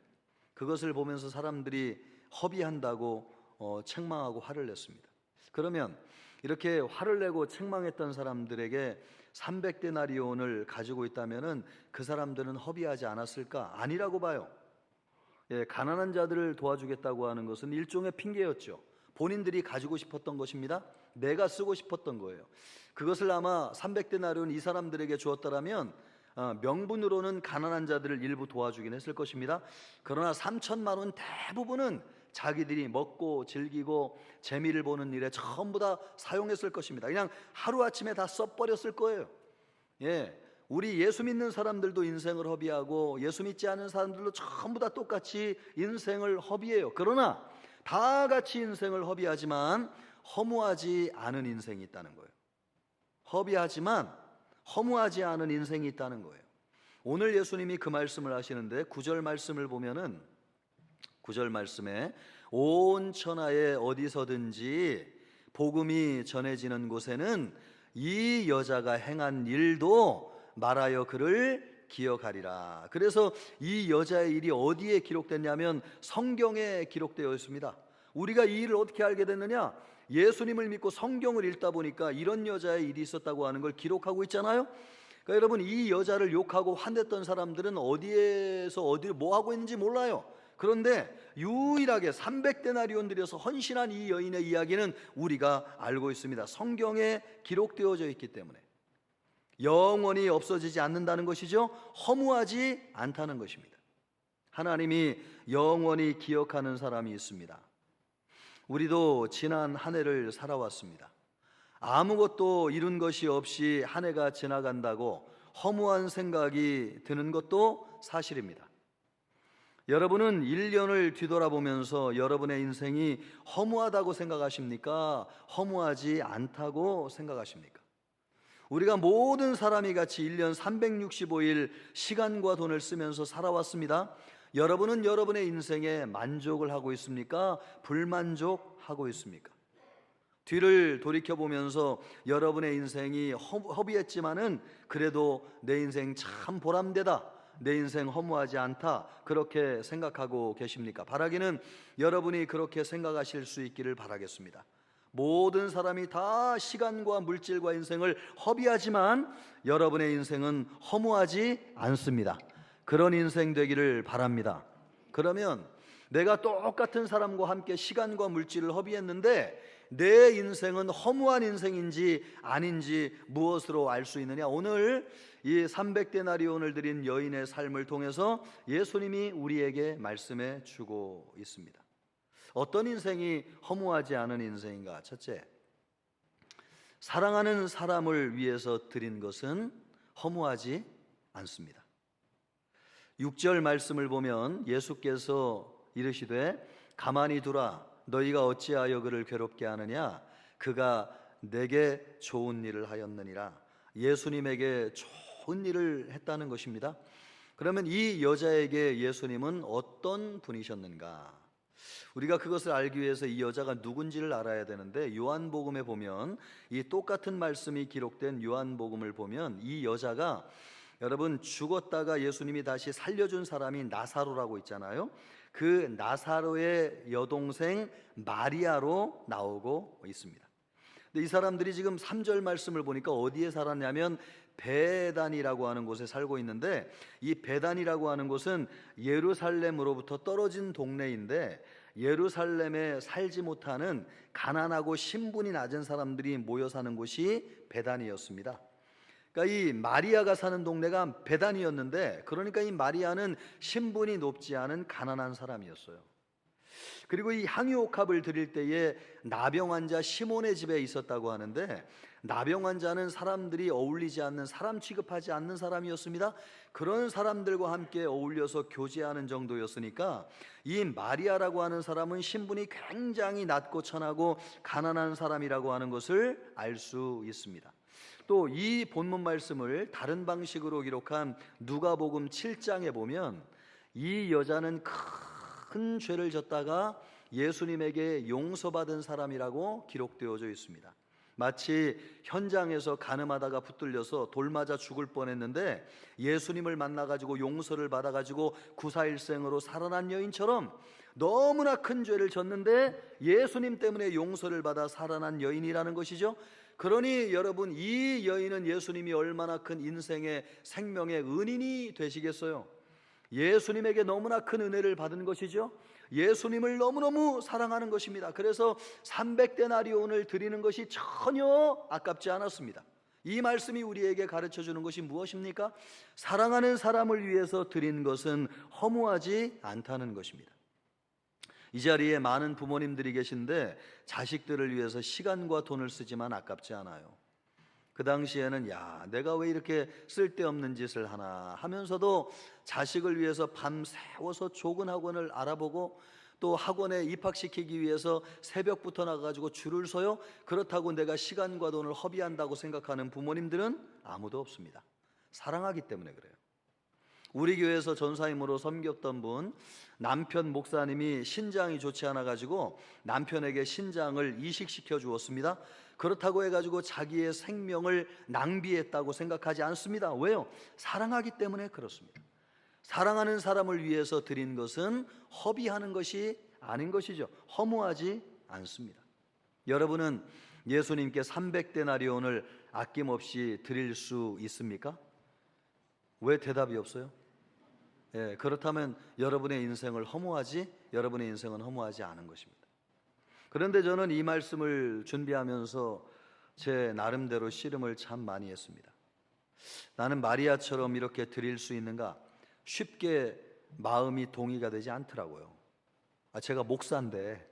그것을 보면서 사람들이 허비한다고 책망하고 화를 냈습니다. 그러면 이렇게 화를 내고 책망했던 사람들에게 300데나리온을 가지고 있다면은 그 사람들은 허비하지 않았을까? 아니라고 봐요. 가난한 자들을 도와주겠다고 하는 것은 일종의 핑계였죠. 본인들이 가지고 싶었던 것입니다. 내가 쓰고 싶었던 거예요. 그것을 아마 300데나리온 이 사람들에게 주었더라면 명분으로는 가난한 자들을 일부 도와주긴 했을 것입니다. 그러나 3천만 원 대부분은 자기들이 먹고 즐기고 재미를 보는 일에 전부 다 사용했을 것입니다. 그냥 하루아침에 다 써버렸을 거예요. 우리 예수 믿는 사람들도 인생을 허비하고 예수 믿지 않은 사람들도 전부 다 똑같이 인생을 허비해요. 그러나 다 같이 인생을 허비하지만 허무하지 않은 인생이 있다는 거예요. 허비하지만 허무하지 않은 인생이 있다는 거예요. 오늘 예수님이 그 말씀을 하시는데 9절 말씀을 보면은 9절 말씀에 온 천하에 어디서든지 복음이 전해지는 곳에는 이 여자가 행한 일도 말하여 그를 기억하리라. 그래서 이 여자의 일이 어디에 기록됐냐면 성경에 기록되어 있습니다. 우리가 이 일을 어떻게 알게 됐느냐? 예수님을 믿고 성경을 읽다 보니까 이런 여자의 일이 있었다고 하는 걸 기록하고 있잖아요. 그러니까 여러분 이 여자를 욕하고 환댔던 사람들은 어디에서 어디를 뭐 하고 있는지 몰라요. 그런데 유일하게 300데나리온 들여서 헌신한 이 여인의 이야기는 우리가 알고 있습니다. 성경에 기록되어져 있기 때문에 영원히 없어지지 않는다는 것이죠. 허무하지 않다는 것입니다. 하나님이 영원히 기억하는 사람이 있습니다. 우리도 지난 한 해를 살아왔습니다. 아무것도 이룬 것이 없이 한 해가 지나간다고 허무한 생각이 드는 것도 사실입니다. 여러분은 1년을 뒤돌아보면서 여러분의 인생이 허무하다고 생각하십니까? 허무하지 않다고 생각하십니까? 우리가 모든 사람이 같이 1년 365일 시간과 돈을 쓰면서 살아왔습니다. 여러분은 여러분의 인생에 만족을 하고 있습니까? 불만족하고 있습니까? 뒤를 돌이켜보면서 여러분의 인생이 허비했지만은 그래도 내 인생 참 보람되다, 내 인생 허무하지 않다, 그렇게 생각하고 계십니까? 바라기는 여러분이 그렇게 생각하실 수 있기를 바라겠습니다. 모든 사람이 다 시간과 물질과 인생을 허비하지만 여러분의 인생은 허무하지 않습니다. 그런 인생 되기를 바랍니다. 그러면 내가 똑같은 사람과 함께 시간과 물질을 허비했는데 내 인생은 허무한 인생인지 아닌지 무엇으로 알 수 있느냐? 오늘 이 300데나리온을 드린 여인의 삶을 통해서 예수님이 우리에게 말씀해 주고 있습니다. 어떤 인생이 허무하지 않은 인생인가? 첫째, 사랑하는 사람을 위해서 드린 것은 허무하지 않습니다. 6절 말씀을 보면 예수께서 이르시되 가만히 두라, 너희가 어찌하여 그를 괴롭게 하느냐? 그가 내게 좋은 일을 하였느니라. 예수님에게 좋은 일을 했다는 것입니다. 그러면 이 여자에게 예수님은 어떤 분이셨는가? 우리가 그것을 알기 위해서 이 여자가 누군지를 알아야 되는데, 요한복음에 보면 이 똑같은 말씀이 기록된 요한복음을 보면 이 여자가, 여러분, 죽었다가 예수님이 다시 살려준 사람이 나사로라고 있잖아요. 그 나사로의 여동생 마리아로 나오고 있습니다. 근데 이 사람들이 지금 3절 말씀을 보니까 어디에 살았냐면 베단이라고 하는 곳에 살고 있는데, 이 베단이라고 하는 곳은 예루살렘으로부터 떨어진 동네인데 예루살렘에 살지 못하는 가난하고 신분이 낮은 사람들이 모여 사는 곳이 베단이었습니다. 그러니까 이 마리아가 사는 동네가 베단이었는데, 그러니까 이 마리아는 신분이 높지 않은 가난한 사람이었어요. 그리고 이 향유옥합을 드릴 때에 나병 환자 시몬의 집에 있었다고 하는데, 나병 환자는 사람들이 어울리지 않는, 사람 취급하지 않는 사람이었습니다. 그런 사람들과 함께 어울려서 교제하는 정도였으니까 이 마리아라고 하는 사람은 신분이 굉장히 낮고 천하고 가난한 사람이라고 하는 것을 알 수 있습니다. 또 이 본문 말씀을 다른 방식으로 기록한 누가복음 7장에 보면 이 여자는 큰 죄를 졌다가 예수님에게 용서받은 사람이라고 기록되어져 있습니다. 마치 현장에서 간음하다가 붙들려서 돌 맞아 죽을 뻔했는데 예수님을 만나가지고 용서를 받아가지고 구사일생으로 살아난 여인처럼 너무나 큰 죄를 졌는데 예수님 때문에 용서를 받아 살아난 여인이라는 것이죠. 그러니 여러분, 이 여인은 예수님이 얼마나 큰 인생의 생명의 은인이 되시겠어요? 예수님에게 너무나 큰 은혜를 받은 것이죠. 예수님을 너무너무 사랑하는 것입니다. 그래서 300데나리온을 드리는 것이 전혀 아깝지 않았습니다. 이 말씀이 우리에게 가르쳐주는 것이 무엇입니까? 사랑하는 사람을 위해서 드린 것은 허무하지 않다는 것입니다. 이 자리에 많은 부모님들이 계신데 자식들을 위해서 시간과 돈을 쓰지만 아깝지 않아요. 그 당시에는 야, 내가 왜 이렇게 쓸데없는 짓을 하나 하면서도 자식을 위해서 밤새워서 좋은 학원을 알아보고 또 학원에 입학시키기 위해서 새벽부터 나가가지고 줄을 서요. 그렇다고 내가 시간과 돈을 허비한다고 생각하는 부모님들은 아무도 없습니다. 사랑하기 때문에 그래요. 우리 교회에서 전사님으로 섬겼던 분, 남편 목사님이 신장이 좋지 않아 가지고 남편에게 신장을 이식시켜 주었습니다. 그렇다고 해가지고 자기의 생명을 낭비했다고 생각하지 않습니다. 왜요? 사랑하기 때문에 그렇습니다. 사랑하는 사람을 위해서 드린 것은 허비하는 것이 아닌 것이죠. 허무하지 않습니다. 여러분은 예수님께 300데나리온을 아낌없이 드릴 수 있습니까? 왜 대답이 없어요? 예, 그렇다면 여러분의 인생을 허무하지, 여러분의 인생은 허무하지 않은 것입니다. 그런데 저는 이 말씀을 준비하면서 제 나름대로 씨름을 참 많이 했습니다. 나는 마리아처럼 이렇게 드릴 수 있는가? 쉽게 마음이 동의가 되지 않더라고요. 제가 목사인데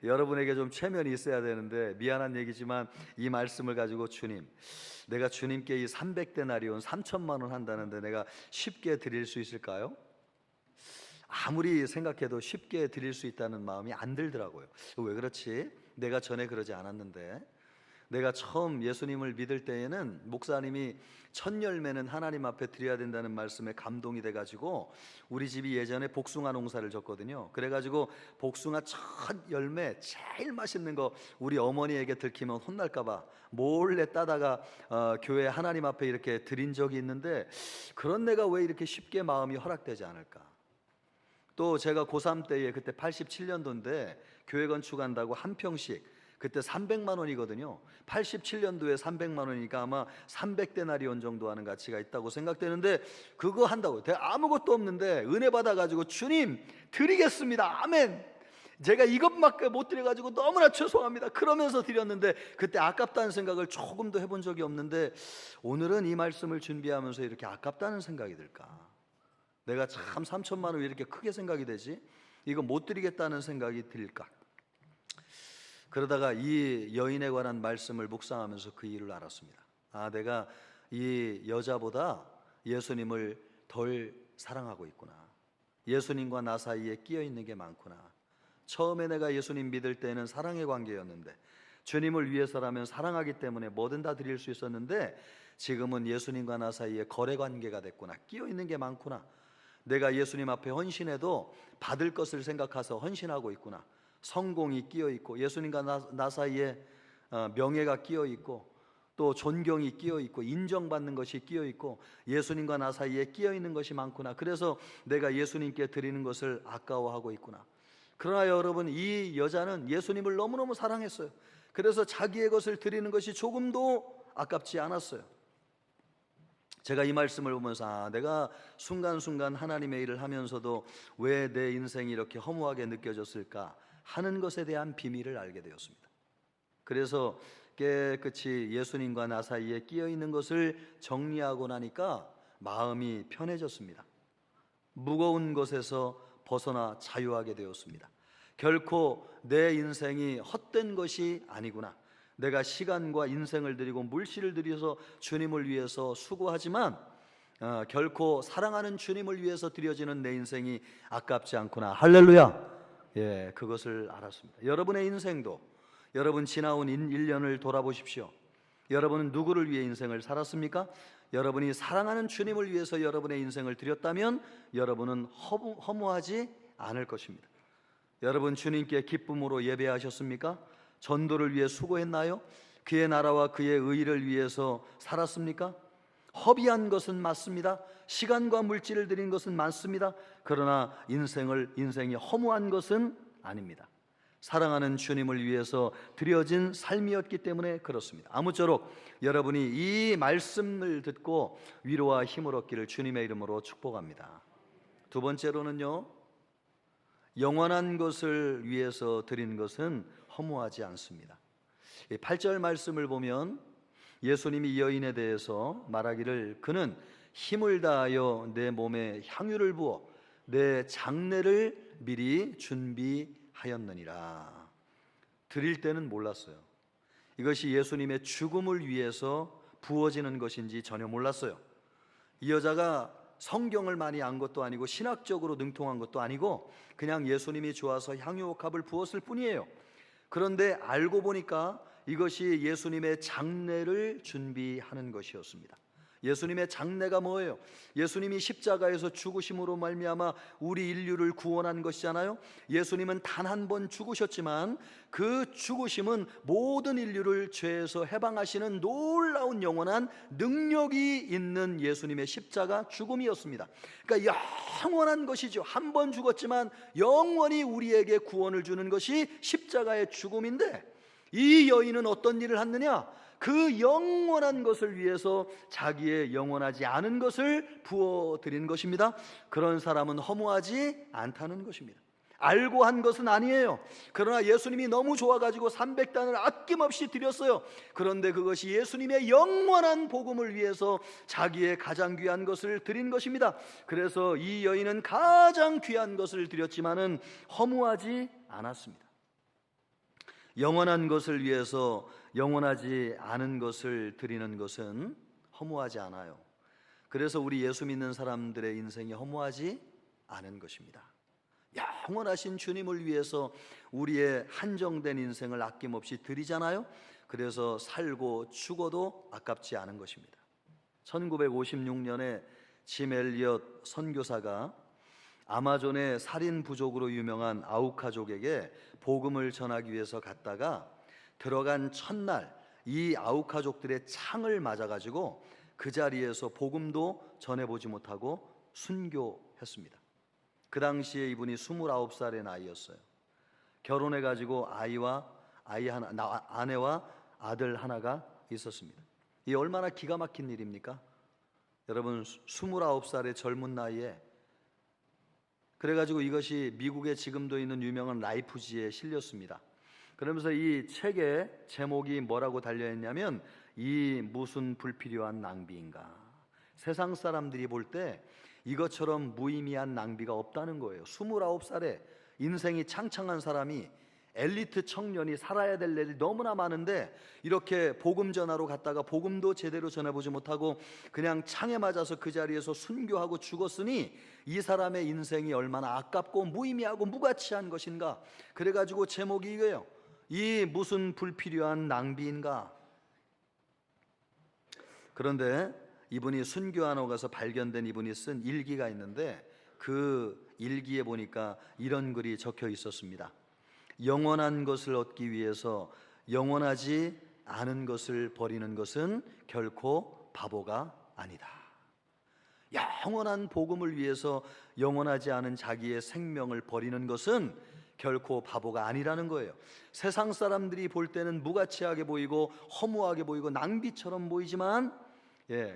여러분에게 좀 체면이 있어야 되는데, 미안한 얘기지만 이 말씀을 가지고 주님, 내가 주님께 이 300데나리온 3천만 원 한다는데 내가 쉽게 드릴 수 있을까요? 아무리 생각해도 쉽게 드릴 수 있다는 마음이 안 들더라고요. 왜 그렇지? 내가 전에 그러지 않았는데. 내가 처음 예수님을 믿을 때에는 목사님이 첫 열매는 하나님 앞에 드려야 된다는 말씀에 감동이 돼가지고 우리 집이 예전에 복숭아 농사를 졌거든요. 그래가지고 복숭아 첫 열매 제일 맛있는 거 우리 어머니에게 들키면 혼날까봐 몰래 따다가 교회 하나님 앞에 이렇게 드린 적이 있는데, 그런 내가 왜 이렇게 쉽게 마음이 허락되지 않을까? 또 제가 고3 때에, 그때 87년도인데 교회 건축한다고 한 평씩 그때 300만 원이거든요. 87년도에 300만 원이니까 아마 300데나리온 정도 하는 가치가 있다고 생각되는데, 그거 한다고 아무것도 없는데 은혜 받아가지고 주님 드리겠습니다, 아멘, 제가 이것밖에 못 드려가지고 너무나 죄송합니다 그러면서 드렸는데, 그때 아깝다는 생각을 조금도 해본 적이 없는데 오늘은 이 말씀을 준비하면서 이렇게 아깝다는 생각이 들까? 내가 참 3천만 원 왜 이렇게 크게 생각이 되지? 이거 못 드리겠다는 생각이 들까? 그러다가 이 여인에 관한 말씀을 묵상하면서 그 일을 알았습니다. 내가 이 여자보다 예수님을 덜 사랑하고 있구나. 예수님과 나 사이에 끼어 있는 게 많구나. 처음에 내가 예수님 믿을 때는 사랑의 관계였는데, 주님을 위해서라면 사랑하기 때문에 뭐든 다 드릴 수 있었는데, 지금은 예수님과 나 사이에 거래 관계가 됐구나. 끼어 있는 게 많구나. 내가 예수님 앞에 헌신해도 받을 것을 생각해서 헌신하고 있구나. 성공이 끼어 있고, 예수님과 나 사이에 명예가 끼어 있고, 또 존경이 끼어 있고, 인정받는 것이 끼어 있고, 예수님과 나 사이에 끼어 있는 것이 많구나. 그래서 내가 예수님께 드리는 것을 아까워하고 있구나. 그러나 여러분, 이 여자는 예수님을 너무너무 사랑했어요. 그래서 자기의 것을 드리는 것이 조금도 아깝지 않았어요. 제가 이 말씀을 보면서 내가 순간순간 하나님의 일을 하면서도 왜 내 인생이 이렇게 허무하게 느껴졌을까 하는 것에 대한 비밀을 알게 되었습니다. 그래서 깨끗이 예수님과 나 사이에 끼어 있는 것을 정리하고 나니까 마음이 편해졌습니다. 무거운 것에서 벗어나 자유하게 되었습니다. 결코 내 인생이 헛된 것이 아니구나. 내가 시간과 인생을 드리고 물질을 들여서 주님을 위해서 수고하지만 결코 사랑하는 주님을 위해서 드려지는 내 인생이 아깝지 않구나. 할렐루야. 예, 그것을 알았습니다. 여러분의 인생도, 여러분 지나온 1년을 돌아보십시오. 여러분은 누구를 위해 인생을 살았습니까? 여러분이 사랑하는 주님을 위해서 여러분의 인생을 드렸다면 여러분은 허무하지 않을 것입니다. 여러분 주님께 기쁨으로 예배하셨습니까? 전도를 위해 수고했나요? 그의 나라와 그의 의를 위해서 살았습니까? 허비한 것은 맞습니다. 시간과 물질을 드린 것은 많습니다. 그러나 인생이 허무한 것은 아닙니다. 사랑하는 주님을 위해서 드려진 삶이었기 때문에 그렇습니다. 아무쪼록 여러분이 이 말씀을 듣고 위로와 힘을 얻기를 주님의 이름으로 축복합니다. 두 번째로는요, 영원한 것을 위해서 드린 것은 허무하지 않습니다. 8절 말씀을 보면 예수님이 이 여인에 대해서 말하기를, 그는 힘을 다하여 내 몸에 향유를 부어 내 장례를 미리 준비하였느니라. 드릴 때는 몰랐어요. 이것이 예수님의 죽음을 위해서 부어지는 것인지 전혀 몰랐어요. 이 여자가 성경을 많이 안 것도 아니고 신학적으로 능통한 것도 아니고 그냥 예수님이 좋아서 향유옥합을 부었을 뿐이에요. 그런데 알고 보니까 이것이 예수님의 장례를 준비하는 것이었습니다. 예수님의 장례가 뭐예요? 예수님이 십자가에서 죽으심으로 말미암아 우리 인류를 구원한 것이잖아요. 예수님은 단 한 번 죽으셨지만 그 죽으심은 모든 인류를 죄에서 해방하시는 놀라운 영원한 능력이 있는 예수님의 십자가 죽음이었습니다. 그러니까 영원한 것이죠. 한 번 죽었지만 영원히 우리에게 구원을 주는 것이 십자가의 죽음인데, 이 여인은 어떤 일을 했느냐? 그 영원한 것을 위해서 자기의 영원하지 않은 것을 부어드린 것입니다. 그런 사람은 허무하지 않다는 것입니다. 알고 한 것은 아니에요. 그러나 예수님이 너무 좋아가지고 300단을 아낌없이 드렸어요. 그런데 그것이 예수님의 영원한 복음을 위해서 자기의 가장 귀한 것을 드린 것입니다. 그래서 이 여인은 가장 귀한 것을 드렸지만은 허무하지 않았습니다. 영원한 것을 위해서 영원하지 않은 것을 드리는 것은 허무하지 않아요. 그래서 우리 예수 믿는 사람들의 인생이 허무하지 않은 것입니다. 영원하신 주님을 위해서 우리의 한정된 인생을 아낌없이 드리잖아요. 그래서 살고 죽어도 아깝지 않은 것입니다. 1956년에 짐 엘리엇 선교사가 아마존의 살인 부족으로 유명한 아우카족에게 복음을 전하기 위해서 갔다가 들어간 첫날 이 아우카족들의 창을 맞아가지고 그 자리에서 복음도 전해보지 못하고 순교했습니다. 그 당시에 이분이 29살의 나이였어요. 결혼해가지고 아내와 아들 하나가 있었습니다. 이 얼마나 기가 막힌 일입니까? 여러분, 29살의 젊은 나이에, 그래가지고 이것이 미국에 지금도 있는 유명한 라이프지에 실렸습니다. 그러면서 이 책의 제목이 뭐라고 달려있냐면, 이 무슨 불필요한 낭비인가. 세상 사람들이 볼 때 이것처럼 무의미한 낭비가 없다는 거예요. 29살에 인생이 창창한 사람이, 엘리트 청년이 살아야 될 일이 너무나 많은데 이렇게 복음 전하러 갔다가 복음도 제대로 전해보지 못하고 그냥 창에 맞아서 그 자리에서 순교하고 죽었으니 이 사람의 인생이 얼마나 아깝고 무의미하고 무가치한 것인가. 그래가지고 제목이 이거예요. 이 무슨 불필요한 낭비인가. 그런데 이분이 순교하러 가서 발견된 이분이 쓴 일기가 있는데 그 일기에 보니까 이런 글이 적혀 있었습니다. 영원한 것을 얻기 위해서 영원하지 않은 것을 버리는 것은 결코 바보가 아니다. 영원한 복음을 위해서 영원하지 않은 자기의 생명을 버리는 것은 결코 바보가 아니라는 거예요. 세상 사람들이 볼 때는 무가치하게 보이고 허무하게 보이고 낭비처럼 보이지만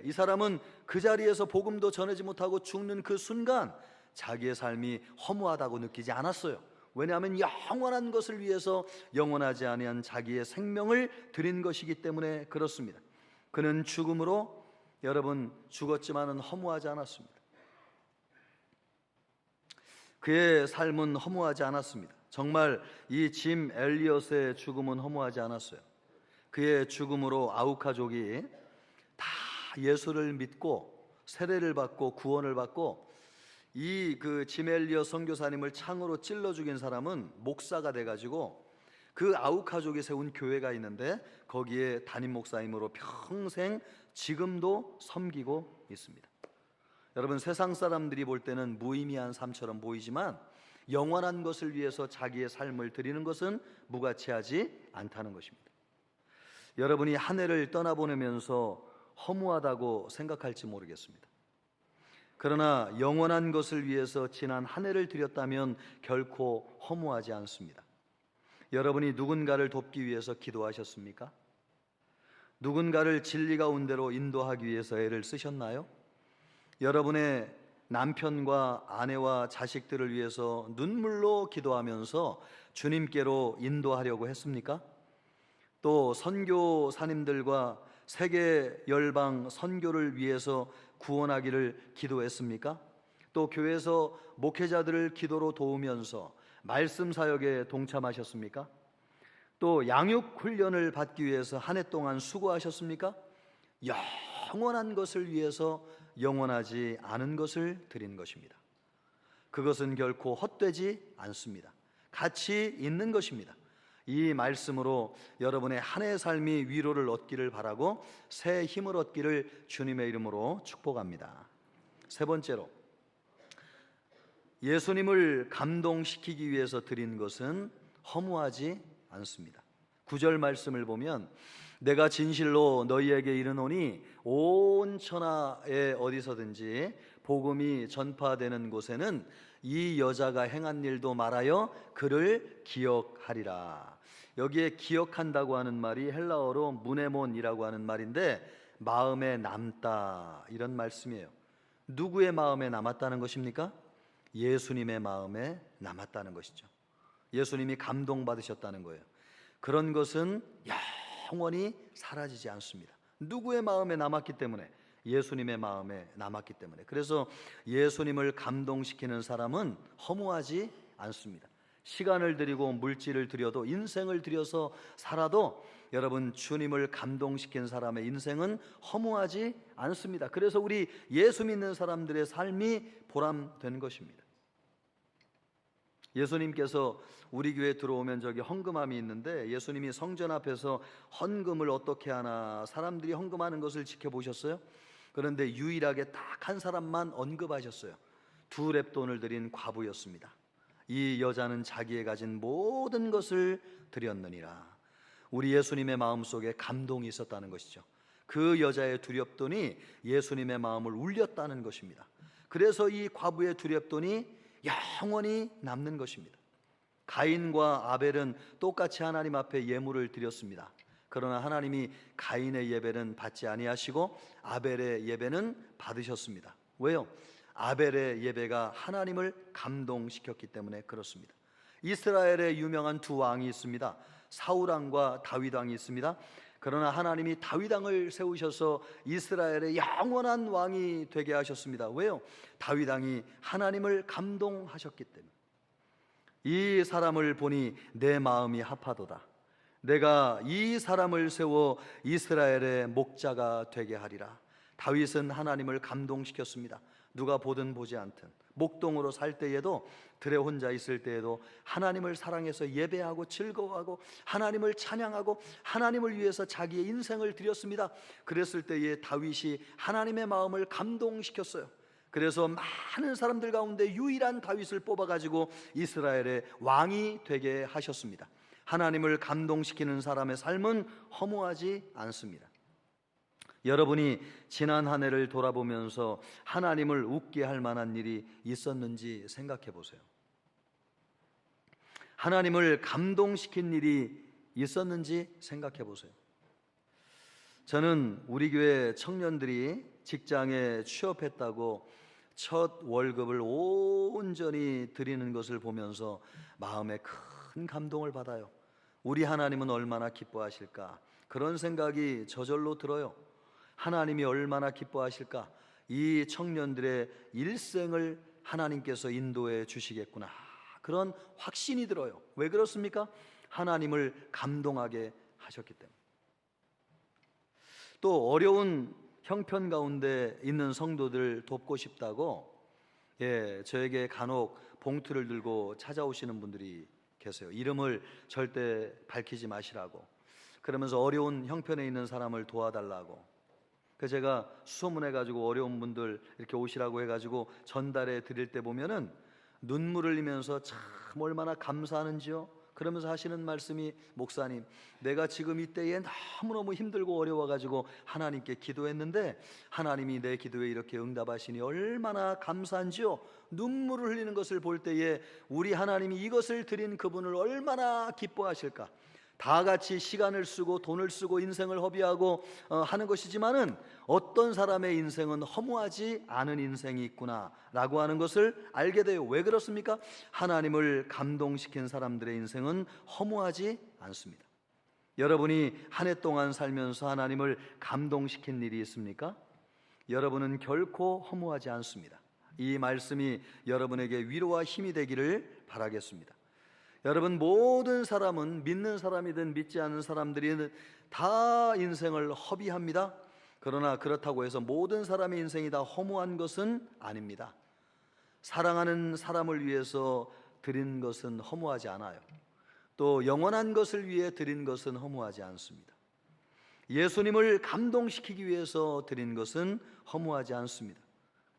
이 사람은 그 자리에서 복음도 전하지 못하고 죽는 그 순간 자기의 삶이 허무하다고 느끼지 않았어요. 왜냐하면 영원한 것을 위해서 영원하지 아니한 자기의 생명을 드린 것이기 때문에 그렇습니다. 그는 죽음으로 여러분 죽었지만은 허무하지 않았습니다. 그의 삶은 허무하지 않았습니다. 정말 이 짐 엘리엇의 죽음은 허무하지 않았어요. 그의 죽음으로 아우카족이 다 예수를 믿고 세례를 받고 구원을 받고 이 그 짐 엘리엇 선교사님을 창으로 찔러 죽인 사람은 목사가 돼가지고 그 아우카족이 세운 교회가 있는데 거기에 담임 목사님으로 평생 지금도 섬기고 있습니다. 여러분, 세상 사람들이 볼 때는 무의미한 삶처럼 보이지만 영원한 것을 위해서 자기의 삶을 드리는 것은 무가치하지 않다는 것입니다. 여러분이 한 해를 떠나보내면서 허무하다고 생각할지 모르겠습니다. 그러나 영원한 것을 위해서 지난 한 해를 드렸다면 결코 허무하지 않습니다. 여러분이 누군가를 돕기 위해서 기도하셨습니까? 누군가를 진리 가운데로 인도하기 위해서 애를 쓰셨나요? 여러분의 남편과 아내와 자식들을 위해서 눈물로 기도하면서 주님께로 인도하려고 했습니까? 또 선교사님들과 세계 열방 선교를 위해서 구원하기를 기도했습니까? 또 교회에서 목회자들을 기도로 도우면서 말씀 사역에 동참하셨습니까? 또 양육 훈련을 받기 위해서 한 해 동안 수고하셨습니까? 영원한 것을 위해서 영원하지 않은 것을 드린 것입니다. 그것은 결코 헛되지 않습니다. 가치 있는 것입니다. 이 말씀으로 여러분의 한 해의 삶이 위로를 얻기를 바라고 새 힘을 얻기를 주님의 이름으로 축복합니다. 세 번째로, 예수님을 감동시키기 위해서 드린 것은 허무하지 않습니다. 9절 말씀을 보면 내가 진실로 너희에게 이르노니 온 천하에 어디서든지 복음이 전파되는 곳에는 이 여자가 행한 일도 말하여 그를 기억하리라. 여기에 기억한다고 하는 말이 헬라어로 무네몬이라고 하는 말인데 마음에 남다 이런 말씀이에요. 누구의 마음에 남았다는 것입니까? 예수님의 마음에 남았다는 것이죠. 예수님이 감동받으셨다는 거예요. 그런 것은 영원히 사라지지 않습니다. 누구의 마음에 남았기 때문에? 예수님의 마음에 남았기 때문에. 그래서 예수님을 감동시키는 사람은 허무하지 않습니다. 시간을 들이고 물질을 들여도 인생을 들여서 살아도 여러분 주님을 감동시킨 사람의 인생은 허무하지 않습니다. 그래서 우리 예수 믿는 사람들의 삶이 보람된 것입니다. 예수님께서 우리 교회에 들어오면 저기 헌금함이 있는데 예수님이 성전 앞에서 헌금을 어떻게 하나 사람들이 헌금하는 것을 지켜보셨어요? 그런데 유일하게 딱 한 사람만 언급하셨어요. 2렙돈을 드린 과부였습니다. 이 여자는 자기의 가진 모든 것을 드렸느니라. 우리 예수님의 마음속에 감동이 있었다는 것이죠. 그 여자의 2렙돈이 예수님의 마음을 울렸다는 것입니다. 그래서 이 과부의 2렙돈이 영원히 남는 것입니다. 가인과 아벨은 똑같이 하나님 앞에 예물을 드렸습니다. 그러나 하나님이 가인의 예배는 받지 아니하시고 아벨의 예배는 받으셨습니다. 왜요? 아벨의 예배가 하나님을 감동시켰기 때문에 그렇습니다. 이스라엘에 유명한 2 왕이 있습니다. 사울왕과 다윗왕이 있습니다. 그러나 하나님이 다윗왕을 세우셔서 이스라엘의 영원한 왕이 되게 하셨습니다. 왜요? 다윗왕이 하나님을 감동하셨기 때문에. 이 사람을 보니 내 마음이 합하도다. 내가 이 사람을 세워 이스라엘의 목자가 되게 하리라. 다윗은 하나님을 감동시켰습니다. 누가 보든 보지 않든 목동으로 살 때에도 들에 혼자 있을 때에도 하나님을 사랑해서 예배하고 즐거워하고 하나님을 찬양하고 하나님을 위해서 자기의 인생을 드렸습니다. 그랬을 때에 다윗이 하나님의 마음을 감동시켰어요. 그래서 많은 사람들 가운데 유일한 다윗을 뽑아가지고 이스라엘의 왕이 되게 하셨습니다. 하나님을 감동시키는 사람의 삶은 허무하지 않습니다. 여러분이 지난 한 해를 돌아보면서 하나님을 웃게 할 만한 일이 있었는지 생각해 보세요. 하나님을 감동시킨 일이 있었는지 생각해 보세요. 저는 우리 교회 청년들이 직장에 취업했다고 첫 월급을 온전히 드리는 것을 보면서 마음에 큰 감동을 받아요. 우리 하나님은 얼마나 기뻐하실까? 그런 생각이 저절로 들어요. 하나님이 얼마나 기뻐하실까? 이 청년들의 일생을 하나님께서 인도해 주시겠구나. 그런 확신이 들어요. 왜 그렇습니까? 하나님을 감동하게 하셨기 때문에. 또 어려운 형편 가운데 있는 성도들 돕고 싶다고 저에게 간혹 봉투를 들고 찾아오시는 분들이 계세요. 이름을 절대 밝히지 마시라고. 그러면서 어려운 형편에 있는 사람을 도와달라고. 그래서 제가 수소문해가지고 어려운 분들 이렇게 오시라고 해가지고 전달해 드릴 때 보면은 눈물을 흘리면서 참 얼마나 감사하는지요. 그러면서 하시는 말씀이 목사님, 내가 지금 이때에 너무너무 힘들고 어려워가지고 하나님께 기도했는데 하나님이 내 기도에 이렇게 응답하시니 얼마나 감사한지요. 눈물을 흘리는 것을 볼 때에 우리 하나님이 이것을 드린 그분을 얼마나 기뻐하실까. 다 같이 시간을 쓰고 돈을 쓰고 인생을 허비하고 하는 것이지만은 어떤 사람의 인생은 허무하지 않은 인생이 있구나 라고 하는 것을 알게 돼요. 왜 그렇습니까? 하나님을 감동시킨 사람들의 인생은 허무하지 않습니다. 여러분이 한 해 동안 살면서 하나님을 감동시킨 일이 있습니까? 여러분은 결코 허무하지 않습니다. 이 말씀이 여러분에게 위로와 힘이 되기를 바라겠습니다. 여러분, 모든 사람은 믿는 사람이든 믿지 않는 사람들이 다 인생을 허비합니다. 그러나 그렇다고 해서 모든 사람의 인생이 다 허무한 것은 아닙니다. 사랑하는 사람을 위해서 드린 것은 허무하지 않아요. 또 영원한 것을 위해 드린 것은 허무하지 않습니다. 예수님을 감동시키기 위해서 드린 것은 허무하지 않습니다.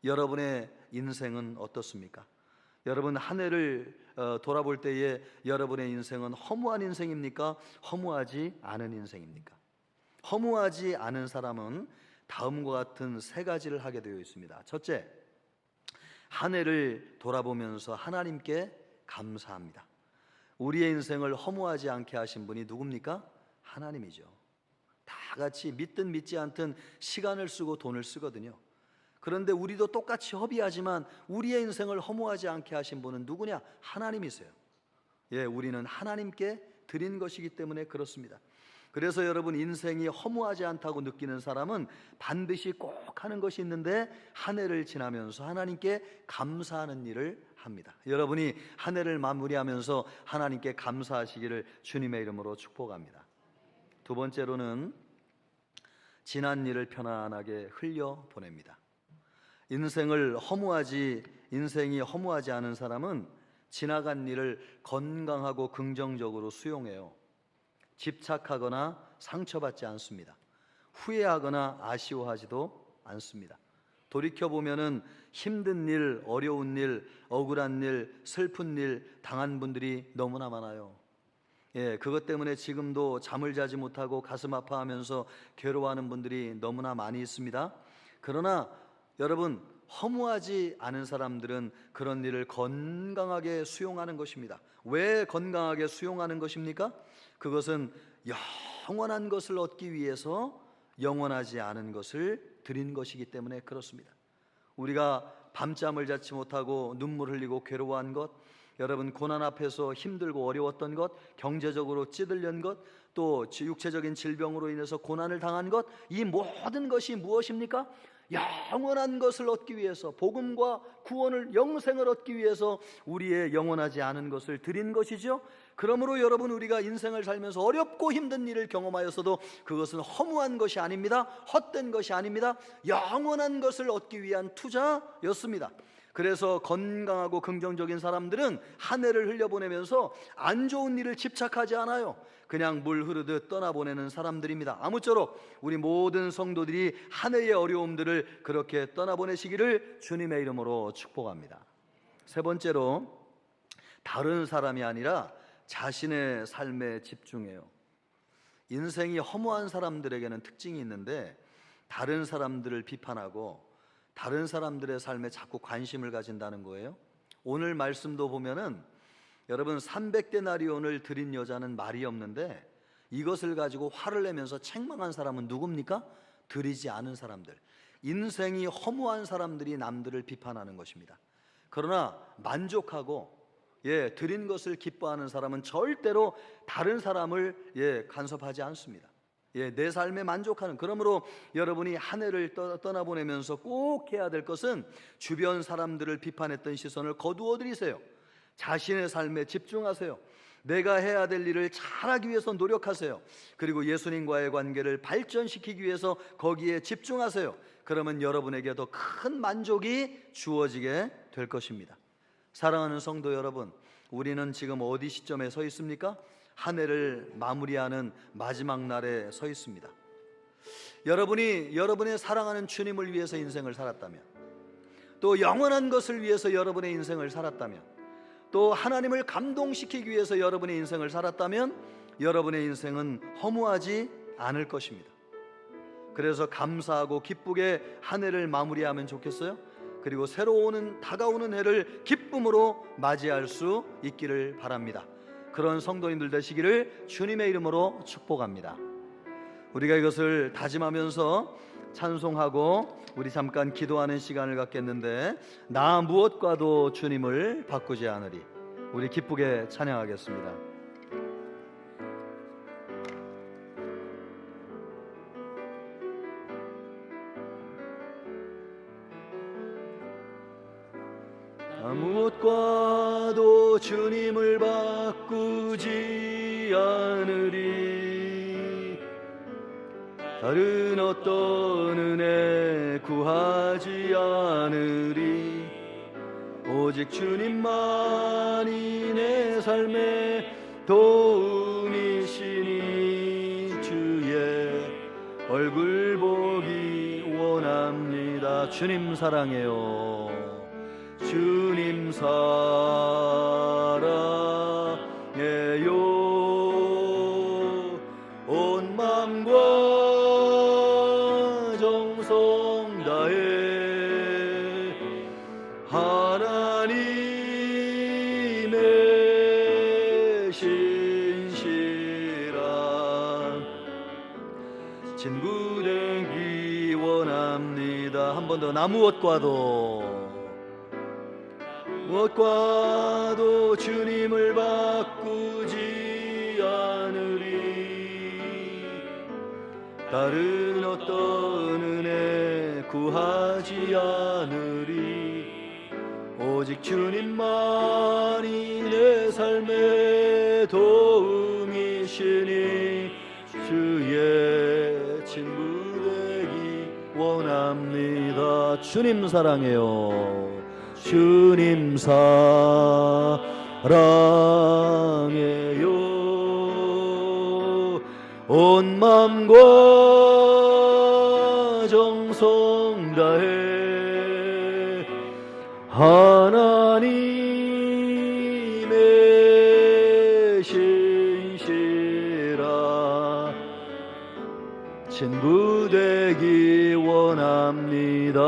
여러분의 인생은 어떻습니까? 여러분 한 해를 돌아볼 때에 여러분의 인생은 허무한 인생입니까? 허무하지 않은 인생입니까? 허무하지 않은 사람은 다음과 같은 3가지를 하게 되어 있습니다. 첫째, 한 해를 돌아보면서 하나님께 감사합니다. 우리의 인생을 허무하지 않게 하신 분이 누굽니까? 하나님이죠. 다 같이 믿든 믿지 않든 시간을 쓰고 돈을 쓰거든요. 그런데 우리도 똑같이 허비하지만 우리의 인생을 허무하지 않게 하신 분은 누구냐? 하나님이세요. 예, 우리는 하나님께 드린 것이기 때문에 그렇습니다. 그래서 여러분, 인생이 허무하지 않다고 느끼는 사람은 반드시 꼭 하는 것이 있는데 한 해를 지나면서 하나님께 감사하는 일을 합니다. 여러분이 한 해를 마무리하면서 하나님께 감사하시기를 주님의 이름으로 축복합니다. 두 번째로는 지난 일을 편안하게 흘려보냅니다. 인생이 허무하지 않은 사람은 지나간 일을 건강하고 긍정적으로 수용해요. 집착하거나 상처받지 않습니다. 후회하거나 아쉬워하지도 않습니다. 돌이켜보면은 힘든 일, 어려운 일, 억울한 일, 슬픈 일 당한 분들이 너무나 많아요. 예, 그것 때문에 지금도 잠을 자지 못하고 가슴 아파하면서 괴로워하는 분들이 너무나 많이 있습니다. 그러나 여러분, 허무하지 않은 사람들은 그런 일을 건강하게 수용하는 것입니다. 왜 건강하게 수용하는 것입니까? 그것은 영원한 것을 얻기 위해서 영원하지 않은 것을 드린 것이기 때문에 그렇습니다. 우리가 밤잠을 자지 못하고 눈물 흘리고 괴로워한 것, 여러분 고난 앞에서 힘들고 어려웠던 것, 경제적으로 찌들린 것, 또 육체적인 질병으로 인해서 고난을 당한 것, 이 모든 것이 무엇입니까? 영원한 것을 얻기 위해서, 복음과 구원을, 영생을 얻기 위해서 우리의 영원하지 않은 것을 드린 것이죠. 그러므로 여러분, 우리가 인생을 살면서 어렵고 힘든 일을 경험하였어도 그것은 허무한 것이 아닙니다. 헛된 것이 아닙니다. 영원한 것을 얻기 위한 투자였습니다. 그래서 건강하고 긍정적인 사람들은 한 해를 흘려보내면서 안 좋은 일을 집착하지 않아요. 그냥 물 흐르듯 떠나보내는 사람들입니다. 아무쪼록 우리 모든 성도들이 한 해의 어려움들을 그렇게 떠나보내시기를 주님의 이름으로 축복합니다. 세 번째로, 다른 사람이 아니라 자신의 삶에 집중해요. 인생이 허무한 사람들에게는 특징이 있는데, 다른 사람들을 비판하고 다른 사람들의 삶에 자꾸 관심을 가진다는 거예요. 오늘 말씀도 보면은 여러분, 300데나리온을 드린 여자는 말이 없는데 이것을 가지고 화를 내면서 책망한 사람은 누굽니까? 드리지 않은 사람들. 인생이 허무한 사람들이 남들을 비판하는 것입니다. 그러나 만족하고 드린 것을 기뻐하는 사람은 절대로 다른 사람을 간섭하지 않습니다. 내 삶에 만족하는. 그러므로 여러분이 한 해를 떠나보내면서 꼭 해야 될 것은 주변 사람들을 비판했던 시선을 거두어 드리세요. 자신의 삶에 집중하세요. 내가 해야 될 일을 잘하기 위해서 노력하세요. 그리고 예수님과의 관계를 발전시키기 위해서 거기에 집중하세요. 그러면 여러분에게 더 큰 만족이 주어지게 될 것입니다. 사랑하는 성도 여러분, 우리는 지금 어디 시점에 서 있습니까? 한 해를 마무리하는 마지막 날에 서 있습니다. 여러분이 여러분의 사랑하는 주님을 위해서 인생을 살았다면, 또 영원한 것을 위해서 여러분의 인생을 살았다면, 또 하나님을 감동시키기 위해서 여러분의 인생을 살았다면 여러분의 인생은 허무하지 않을 것입니다. 그래서 감사하고 기쁘게 한 해를 마무리하면 좋겠어요. 그리고 다가오는 해를 기쁨으로 맞이할 수 있기를 바랍니다. 그런 성도님들 되시기를 주님의 이름으로 축복합니다. 우리가 이것을 다짐하면서 찬송하고 우리 잠깐 기도하는 시간을 갖겠는데, 나 무엇과도 주님을 바꾸지 않으리. 우리 기쁘게 찬양하겠습니다. 나 무엇과도 주님을 바꾸지 않으리. 다른 어떤 은혜 구하지 않으리. 오직 주님만이 내 삶의 도움이시니 주의 얼굴 보기 원합니다. 주님 사랑해요. 주님 사랑해요. 온 마음과 정성 다해 신실한 친구 되기 원합니다. 한 번 더. 나 무엇과도 주님을 바꾸지 않으리. 다른 어떤 은혜 구하지 않으리. 오직 주님만이 내 삶의 도움이시니 주의 친구 되기 원합니다. 주님 사랑해요. 주님 사랑해요. 온 마음과 정성 다해 하나님의 신실한 친구 되기 원합니다.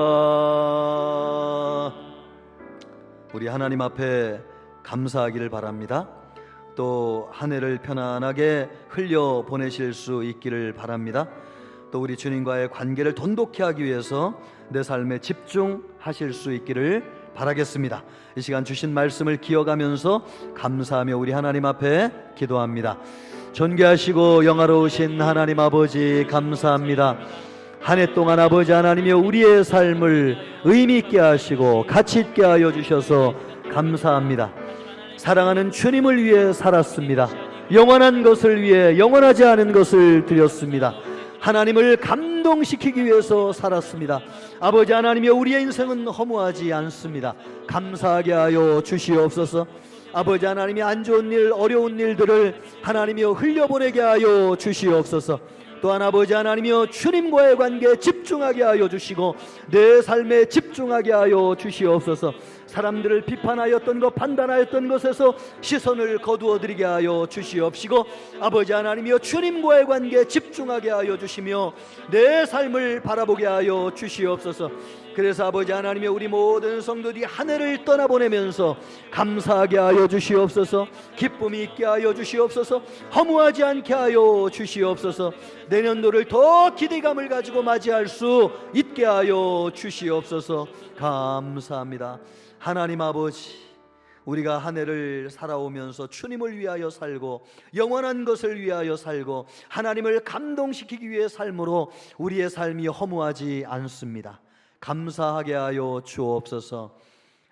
우리 하나님 앞에 감사하기를 바랍니다. 또 한 해를 편안하게 흘려 보내실 수 있기를 바랍니다. 또 우리 주님과의 관계를 돈독히 하기 위해서 내 삶에 집중하실 수 있기를 바라겠습니다. 이 시간 주신 말씀을 기억하면서 감사하며 우리 하나님 앞에 기도합니다. 존귀하시고 영화로우신 하나님 아버지, 감사합니다. 한 해 동안 아버지 하나님이여 우리의 삶을 의미 있게 하시고 가치 있게 하여 주셔서 감사합니다. 사랑하는 주님을 위해 살았습니다. 영원한 것을 위해 영원하지 않은 것을 드렸습니다. 하나님을 감동시키기 위해서 살았습니다. 아버지 하나님이여 우리의 인생은 허무하지 않습니다. 감사하게 하여 주시옵소서. 아버지 하나님이 안 좋은 일, 어려운 일들을 하나님이여 흘려보내게 하여 주시옵소서. 또한 아버지 하나님이여 주님과의 관계에 집중하게 하여 주시고 내 삶에 집중하게 하여 주시옵소서. 사람들을 비판하였던 것, 판단하였던 것에서 시선을 거두어드리게 하여 주시옵시고 아버지 하나님이여 주님과의 관계에 집중하게 하여 주시며 내 삶을 바라보게 하여 주시옵소서. 그래서 아버지 하나님이여 우리 모든 성도들이 한 해를 떠나보내면서 감사하게 하여 주시옵소서. 기쁨이 있게 하여 주시옵소서. 허무하지 않게 하여 주시옵소서. 내년도를 더 기대감을 가지고 맞이할 수 있게 하여 주시옵소서. 감사합니다. 하나님 아버지, 우리가 한 해를 살아오면서 주님을 위하여 살고 영원한 것을 위하여 살고 하나님을 감동시키기 위해 삶으로 우리의 삶이 허무하지 않습니다. 감사하게 하여 주옵소서.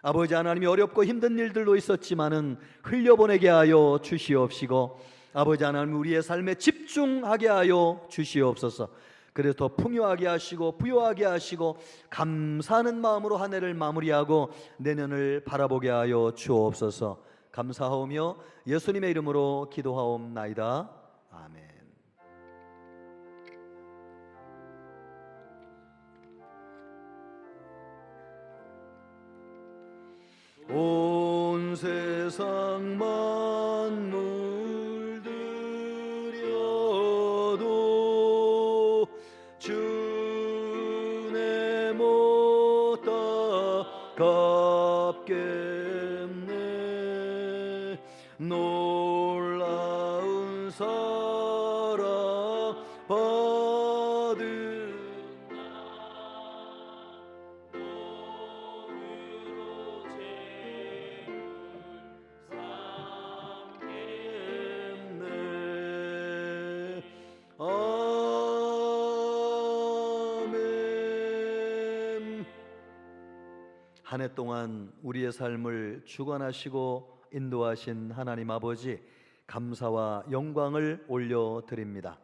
아버지 하나님이 어렵고 힘든 일들도 있었지만은 흘려보내게 하여 주시옵시고 아버지 하나님 우리의 삶에 집중하게 하여 주시옵소서. 그래서 더 풍요하게 하시고 부요하게 하시고 감사하는 마음으로 한 해를 마무리하고 내년을 바라보게 하여 주옵소서. 감사하오며 예수님의 이름으로 기도하옵나이다. 아멘. 온 세상 만물들여도 주내 못 갚겠네. 놀라운 사랑 받은 아멘. 한 해 동안 우리의 삶을 주관하시고 인도하신 하나님 아버지, 감사와 영광을 올려드립니다.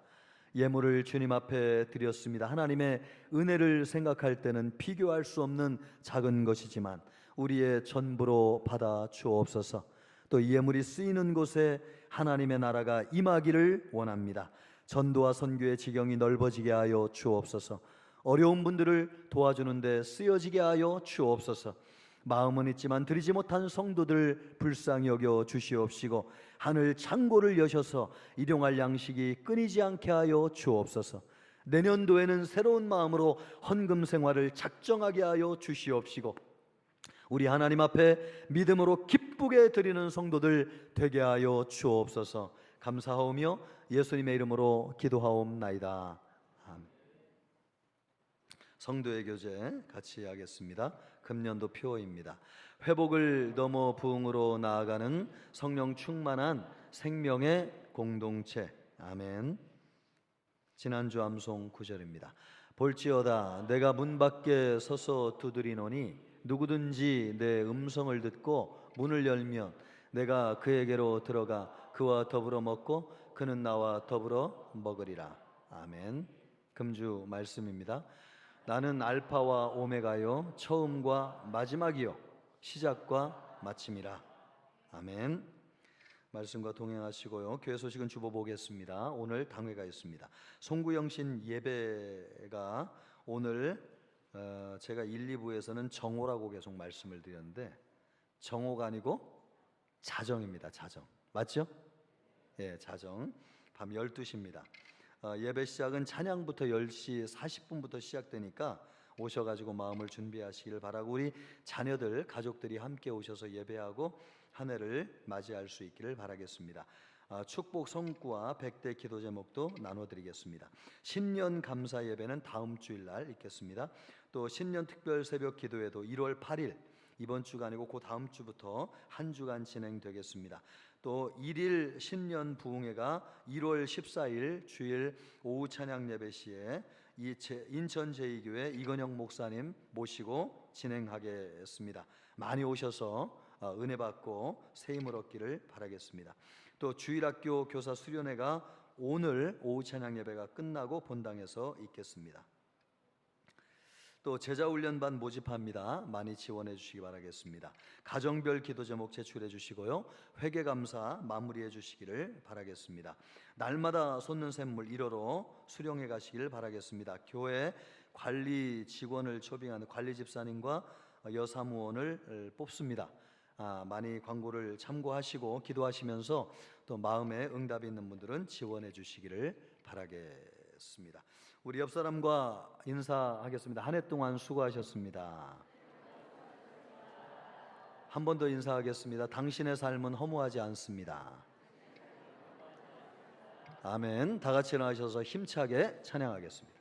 예물을 주님 앞에 드렸습니다. 하나님의 은혜를 생각할 때는 비교할 수 없는 작은 것이지만 우리의 전부로 받아 주옵소서. 또 이 예물이 쓰이는 곳에 하나님의 나라가 임하기를 원합니다. 전도와 선교의 지경이 넓어지게 하여 주옵소서. 어려운 분들을 도와주는 데 쓰여지게 하여 주옵소서. 마음은 있지만 드리지 못한 성도들 불쌍히 여겨 주시옵시고 하늘 창고를 여셔서 일용할 양식이 끊이지 않게 하여 주옵소서. 내년도에는 새로운 마음으로 헌금 생활을 작정하게 하여 주시옵시고 우리 하나님 앞에 믿음으로 기쁘게 드리는 성도들 되게 하여 주옵소서. 감사하오며 예수님의 이름으로 기도하옵나이다. 아멘. 성도의 교제 같이 하겠습니다. 금년도 표어입니다. 회복을 넘어 부흥으로 나아가는 성령 충만한 생명의 공동체. 아멘. 지난주 암송 9절입니다. 볼지어다 내가 문 밖에 서서 두드리노니 누구든지 내 음성을 듣고 문을 열면 내가 그에게로 들어가 그와 더불어 먹고 그는 나와 더불어 먹으리라. 아멘. 금주 말씀입니다. 나는 알파와 오메가요 처음과 마지막이요 시작과 마침이라. 아멘. 말씀과 동행하시고요. 교회 소식은 주보 보겠습니다. 오늘 당회가 있습니다. 송구영신 예배가 오늘 제가 1, 2부에서는 정오라고 계속 말씀을 드렸는데 정오가 아니고 자정입니다. 자정. 맞죠? 예, 자정. 밤 12시입니다. 예배 시작은 찬양부터 10시 40분부터 시작되니까 오셔가지고 마음을 준비하시기를 바라고 우리 자녀들, 가족들이 함께 오셔서 예배하고 한 해를 맞이할 수 있기를 바라겠습니다. 축복 성구와 100대 기도 제목도 나눠드리겠습니다. 신년 감사 예배는 다음 주일날 있겠습니다. 또 신년 특별 새벽 기도회도 1월 8일 이번 주가 아니고 그 다음 주부터 한 주간 진행되겠습니다. 또 1일 신년 부흥회가 1월 14일 주일 오후 찬양 예배 시에 인천 제2교회 이건영 목사님 모시고 진행하겠습니다. 많이 오셔서 은혜 받고 새 힘을 얻기를 바라겠습니다. 또 주일학교 교사 수련회가 오늘 오후 찬양 예배가 끝나고 본당에서 있겠습니다. 또 제자훈련반 모집합니다. 많이 지원해 주시기 바라겠습니다. 가정별 기도 제목 제출해 주시고요. 회개감사 마무리해 주시기를 바라겠습니다. 날마다 솟는 샘물 1호로 수령해 가시기를 바라겠습니다. 교회 관리 직원을 초빙하는 관리 집사님과 여사무원을 뽑습니다. 많이 광고를 참고하시고 기도하시면서 또 마음에 응답이 있는 분들은 지원해 주시기를 바라겠습니다. 우리 옆 사람과 인사하겠습니다. 한 해 동안 수고하셨습니다. 한 번 더 인사하겠습니다. 당신의 삶은 허무하지 않습니다. 아멘. 다 같이 일어나셔서 힘차게 찬양하겠습니다.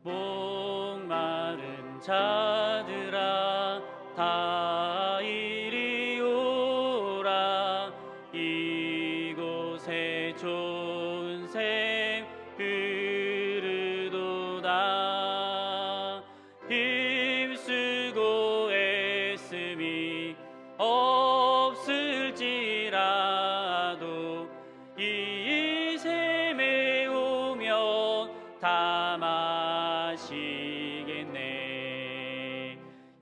목마른 자들아 다 이리 오라. 이곳에 좋은 샘 흐르도다. 힘쓰고 애씀이 없을지라도 이 샘에 오면 다 마시겠네.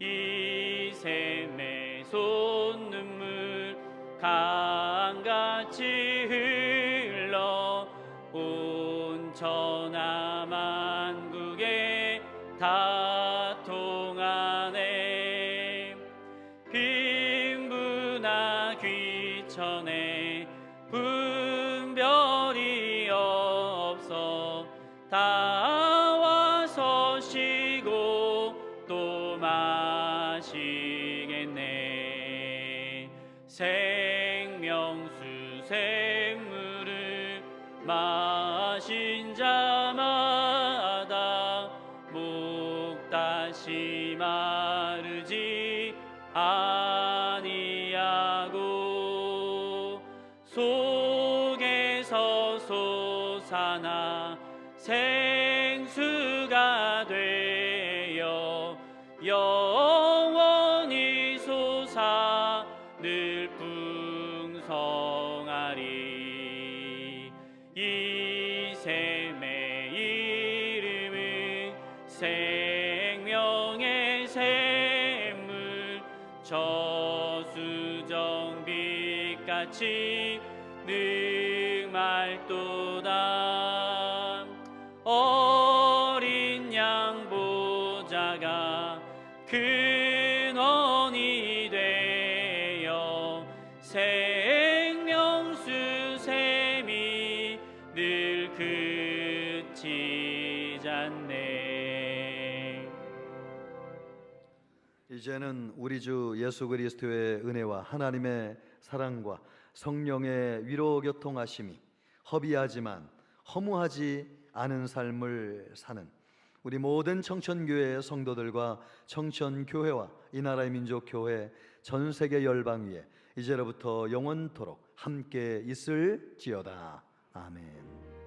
이 샘에 솟는물 강같이 흘러 온 천하 만국에 다 통하네. 빈부나 귀천에 분별이 없어 다 와서 쉬고 또 마시겠네. 생명수 샘물을 마신 자마다 목 다시 마르지 아니하고 속에서 솟아나 생수가 되어 영원히 솟아 늘 풍성하리. 이 샘의 이름은 생명의 샘물 저수정빛같이 늑말도다. 어린 양 보좌가 근원이 되어 생명수 샘이 늘 받네. 이제는 우리 주 예수 그리스도의 은혜와 하나님의 사랑과 성령의 위로 교통하심이 허비하지만 허무하지 않은 삶을 사는 우리 모든 청천교회 성도들과 청천교회와 이 나라의 민족교회 전 세계 열방 위에 이제로부터 영원토록 함께 있을지어다. 아멘.